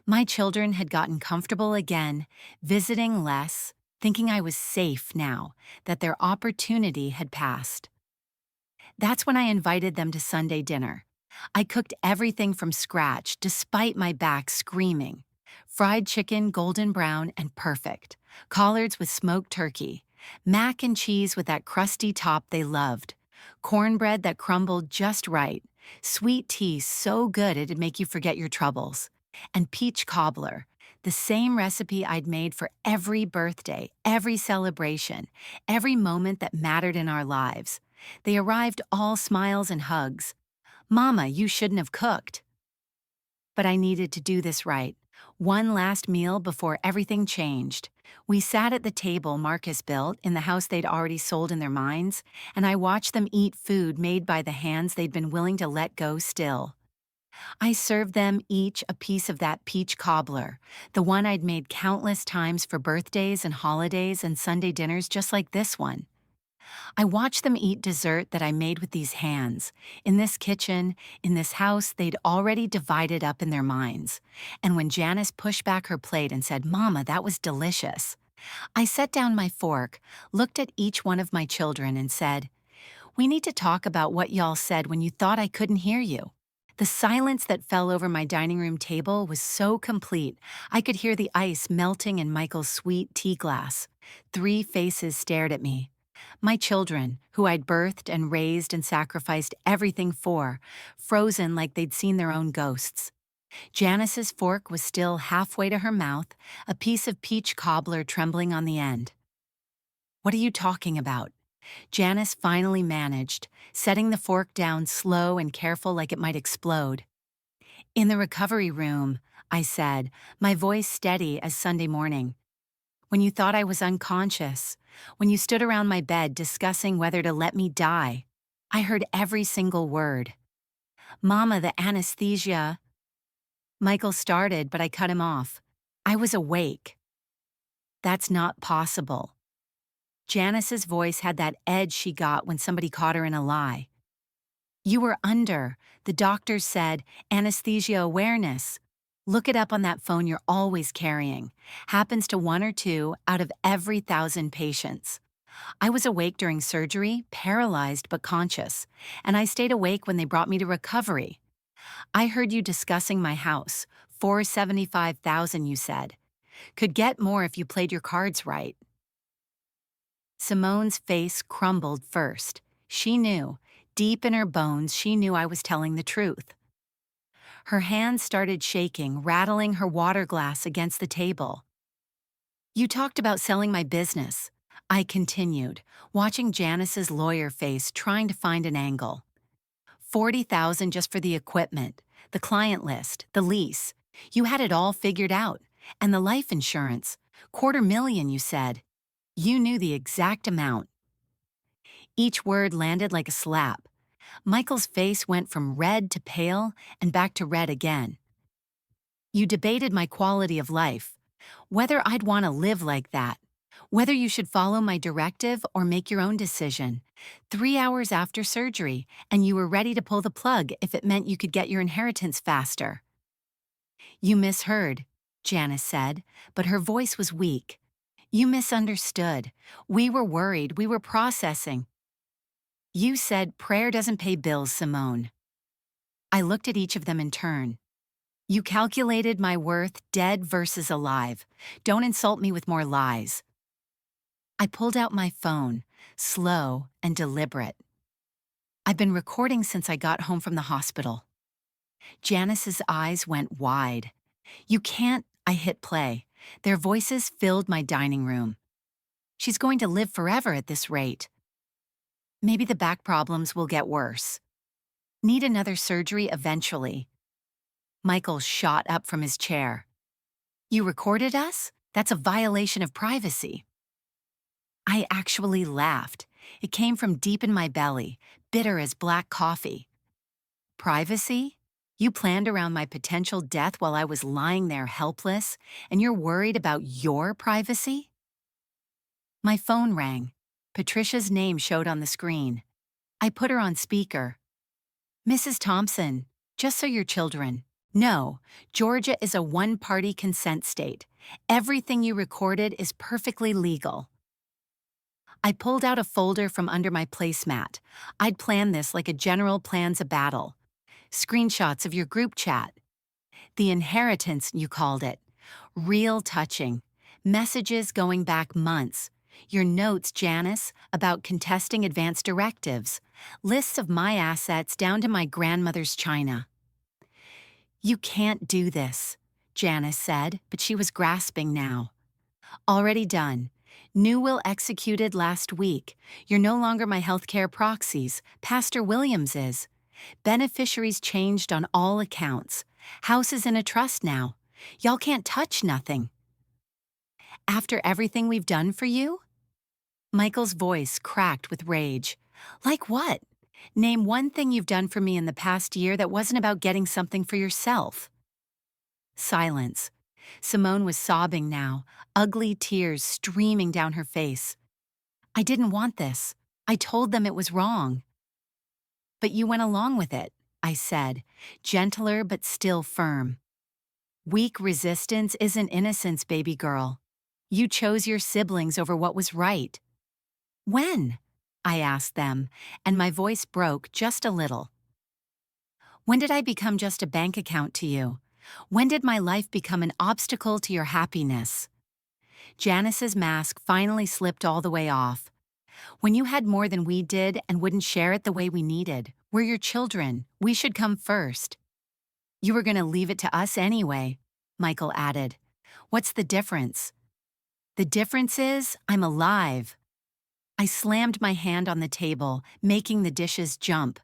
My children had gotten comfortable again, visiting less, thinking I was safe now, that their opportunity had passed. That's when I invited them to Sunday dinner. I cooked everything from scratch, despite my back screaming. Fried chicken, golden brown, and perfect. Collards with smoked turkey. Mac and cheese with that crusty top they loved. Cornbread that crumbled just right. Sweet tea so good it'd make you forget your troubles. And peach cobbler, the same recipe I'd made for every birthday, every celebration, every moment that mattered in our lives. They arrived all smiles and hugs. "Mama, you shouldn't have cooked." But I needed to do this right. One last meal before everything changed. We sat at the table Marcus built in the house they'd already sold in their minds, and I watched them eat food made by the hands they'd been willing to let go still. I served them each a piece of that peach cobbler, the one I'd made countless times for birthdays and holidays and Sunday dinners just like this one. I watched them eat dessert that I made with these hands, in this kitchen, in this house they'd already divided up in their minds. And when Janice pushed back her plate and said, "Mama, that was delicious," I set down my fork, looked at each one of my children and said, "We need to talk about what y'all said when you thought I couldn't hear you." The silence that fell over my dining room table was so complete, I could hear the ice melting in Michael's sweet tea glass. 3 faces stared at me. My children, who I'd birthed and raised and sacrificed everything for, frozen like they'd seen their own ghosts. Janice's fork was still halfway to her mouth, a piece of peach cobbler trembling on the end. "What are you talking about?" Janice finally managed, setting the fork down slow and careful like it might explode. "In the recovery room," I said, my voice steady as Sunday morning. "When you thought I was unconscious, when you stood around my bed discussing whether to let me die, I heard every single word. Mama, the anesthesia." Michael started, but I cut him off. "I was awake." "That's not possible." Janice's voice had that edge she got when somebody caught her in a lie. "You were under. The doctor said anesthesia awareness. Look it up on that phone you're always carrying. Happens to 1 or 2 out of every 1,000 patients. I was awake during surgery, paralyzed but conscious, and I stayed awake when they brought me to recovery. I heard you discussing my house. 475,000, you said. Could get more if you played your cards right." Simone's face crumbled first. She knew, deep in her bones, she knew I was telling the truth. Her hands started shaking, rattling her water glass against the table. "You talked about selling my business," I continued, watching Janice's lawyer face trying to find an angle. 40,000 just for the equipment, the client list, the lease. You had it all figured out. And the life insurance. $250,000, you said. You knew the exact amount. Each word landed like a slap. Michael's face went from red to pale and back to red again. You debated my quality of life, whether I'd want to live like that, whether you should follow my directive or make your own decision. 3 hours after surgery, and you were ready to pull the plug if it meant you could get your inheritance faster. You misheard, Janice said, but her voice was weak. You misunderstood. We were worried. We were processing. You said prayer doesn't pay bills, Simone. I looked at each of them in turn. You calculated my worth dead versus alive. Don't insult me with more lies. I pulled out my phone, slow and deliberate. I've been recording since I got home from the hospital. Janice's eyes went wide. You can't, I hit play. Their voices filled my dining room. She's going to live forever at this rate. Maybe the back problems will get worse. Need another surgery eventually. Michael shot up from his chair. You recorded us? That's a violation of privacy. I actually laughed. It came from deep in my belly, bitter as black coffee. Privacy? You planned around my potential death while I was lying there helpless, and you're worried about your privacy? My phone rang. Patricia's name showed on the screen. I put her on speaker. Mrs. Thompson, just so your children know, Georgia is a one-party consent state. Everything you recorded is perfectly legal. I pulled out a folder from under my placemat. I'd planned this like a general plans a battle. Screenshots of your group chat. The inheritance, you called it. Real touching. Messages going back months. Your notes, Janice, about contesting advance directives. Lists of my assets down to my grandmother's china. You can't do this, Janice said, but she was grasping now. Already done. New will executed last week. You're no longer my healthcare proxies. Pastor Williams is. Beneficiaries changed on all accounts. House is in a trust now. Y'all can't touch nothing. After everything we've done for you? Michael's voice cracked with rage. Like what? Name one thing you've done for me in the past year that wasn't about getting something for yourself. Silence. Simone was sobbing now, ugly tears streaming down her face. I didn't want this. I told them it was wrong. But you went along with it, I said, gentler but still firm. Weak resistance isn't innocence, baby girl. You chose your siblings over what was right. When? I asked them, and my voice broke just a little. When did I become just a bank account to you? When did my life become an obstacle to your happiness? Janice's mask finally slipped all the way off. When you had more than we did and wouldn't share it the way we needed, we're your children. We should come first. You were going to leave it to us anyway, Michael added. What's the difference? The difference is I'm alive. I slammed my hand on the table, making the dishes jump.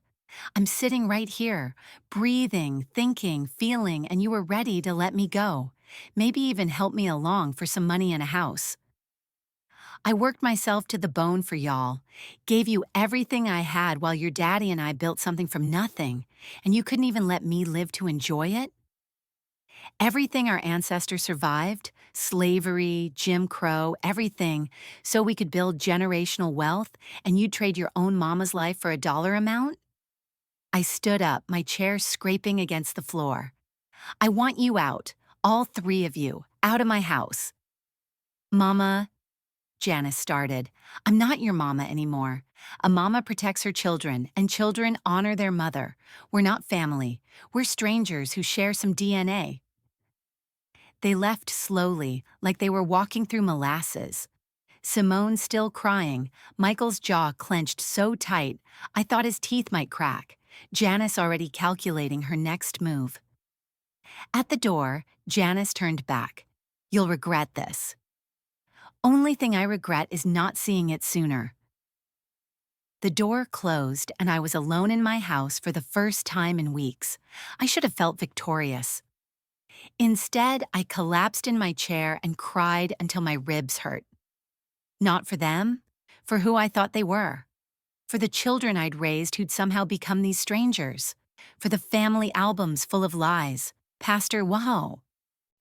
I'm sitting right here, breathing, thinking, feeling, and you were ready to let me go. Maybe even help me along for some money and a house. I worked myself to the bone for y'all, gave you everything I had while your daddy and I built something from nothing, and you couldn't even let me live to enjoy it? Everything our ancestors survived, slavery, Jim Crow, everything, so we could build generational wealth, and you'd trade your own mama's life for a dollar amount? I stood up, my chair scraping against the floor. I want you out, all three of you, out of my house. Mama, Janice started, I'm not your mama anymore. A mama protects her children, and children honor their mother. We're not family. We're strangers who share some DNA. They left slowly, like they were walking through molasses. Simone still crying, Michael's jaw clenched so tight, I thought his teeth might crack. Janice already calculating her next move. At the door, Janice turned back. You'll regret this. Only thing I regret is not seeing it sooner. The door closed and I was alone in my house for the first time in weeks. I should have felt victorious. Instead, I collapsed in my chair and cried until my ribs hurt. Not for them, for who I thought they were. For the children I'd raised who'd somehow become these strangers. For the family albums full of lies. Pastor, wow.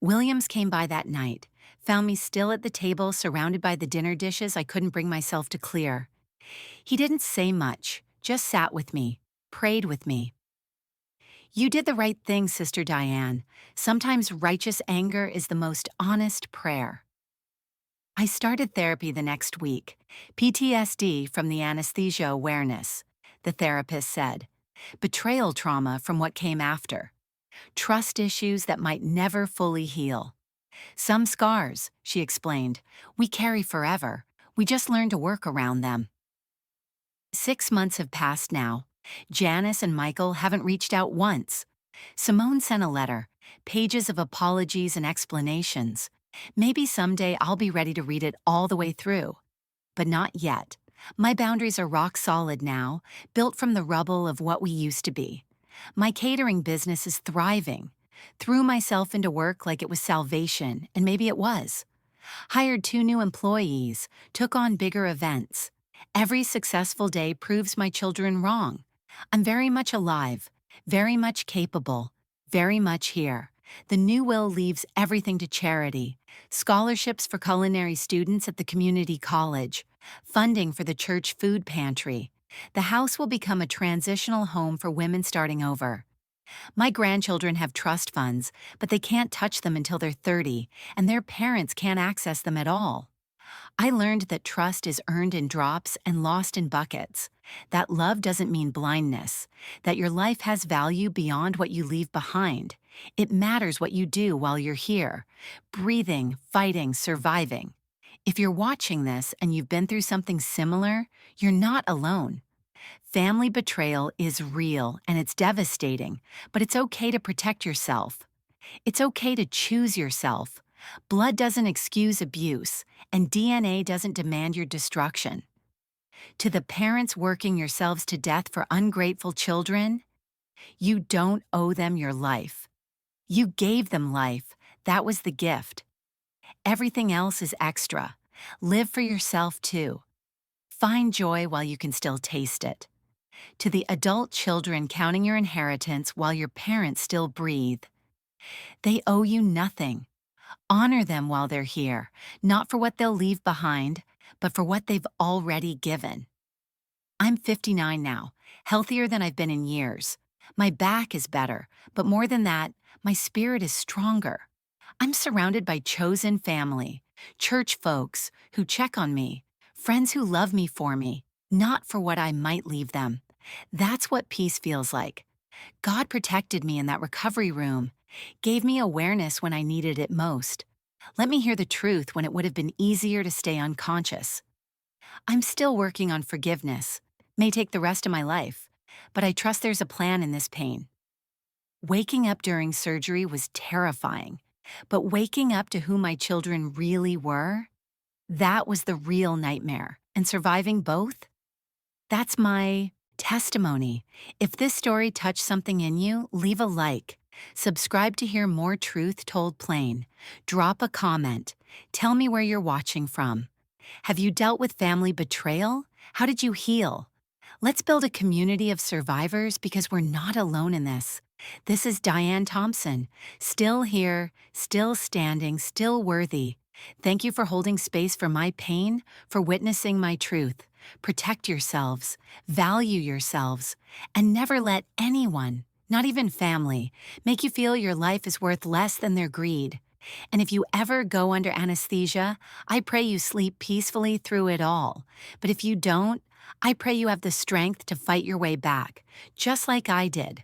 Williams came by that night, found me still at the table surrounded by the dinner dishes I couldn't bring myself to clear. He didn't say much, just sat with me, prayed with me. You did the right thing, Sister Diane. Sometimes righteous anger is the most honest prayer. I started therapy the next week. PTSD from the anesthesia awareness, the therapist said. Betrayal trauma from what came after. Trust issues that might never fully heal. Some scars, she explained, we carry forever. We just learn to work around them. 6 months have passed now. Janice and Michael haven't reached out once. Simone sent a letter, pages of apologies and explanations. Maybe someday I'll be ready to read it all the way through. But not yet. My boundaries are rock solid now, built from the rubble of what we used to be. My catering business is thriving. Threw myself into work like it was salvation, and maybe it was. Hired 2 new employees, took on bigger events. Every successful day proves my children wrong. I'm very much alive, very much capable, very much here. The new will leaves everything to charity. Scholarships for culinary students at the community college. Funding for the church food pantry. The house will become a transitional home for women starting over. My grandchildren have trust funds, but they can't touch them until they're 30, and their parents can't access them at all. I learned that trust is earned in drops and lost in buckets, that love doesn't mean blindness, that your life has value beyond what you leave behind. It matters what you do while you're here, breathing, fighting, surviving. If you're watching this and you've been through something similar, you're not alone. Family betrayal is real and it's devastating, but it's okay to protect yourself. It's okay to choose yourself. Blood doesn't excuse abuse, and DNA doesn't demand your destruction. To the parents working yourselves to death for ungrateful children, you don't owe them your life. You gave them life. That was the gift. Everything else is extra. Live for yourself too. Find joy while you can still taste it. To the adult children counting your inheritance while your parents still breathe, they owe you nothing. Honor them while they're here, not for what they'll leave behind, but for what they've already given. I'm 59 now, healthier than I've been in years. My back is better, but more than that, my spirit is stronger. I'm surrounded by chosen family, church folks who check on me, friends who love me for me, not for what I might leave them. That's what peace feels like. God protected me in that recovery room, gave me awareness when I needed it most. Let me hear the truth when it would have been easier to stay unconscious. I'm still working on forgiveness. May take the rest of my life, but I trust there's a plan in this pain. Waking up during surgery was terrifying, but waking up to who my children really were, that was the real nightmare. And surviving both? That's my testimony. If this story touched something in you, leave a like. Subscribe to hear more truth told plain. Drop a comment. Tell me where you're watching from. Have you dealt with family betrayal? How did you heal? Let's build a community of survivors because we're not alone in this. This is Diane Thompson, still here, still standing, still worthy. Thank you for holding space for my pain, for witnessing my truth. Protect yourselves, value yourselves, and never let anyone, not even family, make you feel your life is worth less than their greed. And if you ever go under anesthesia, I pray you sleep peacefully through it all. But if you don't, I pray you have the strength to fight your way back, just like I did.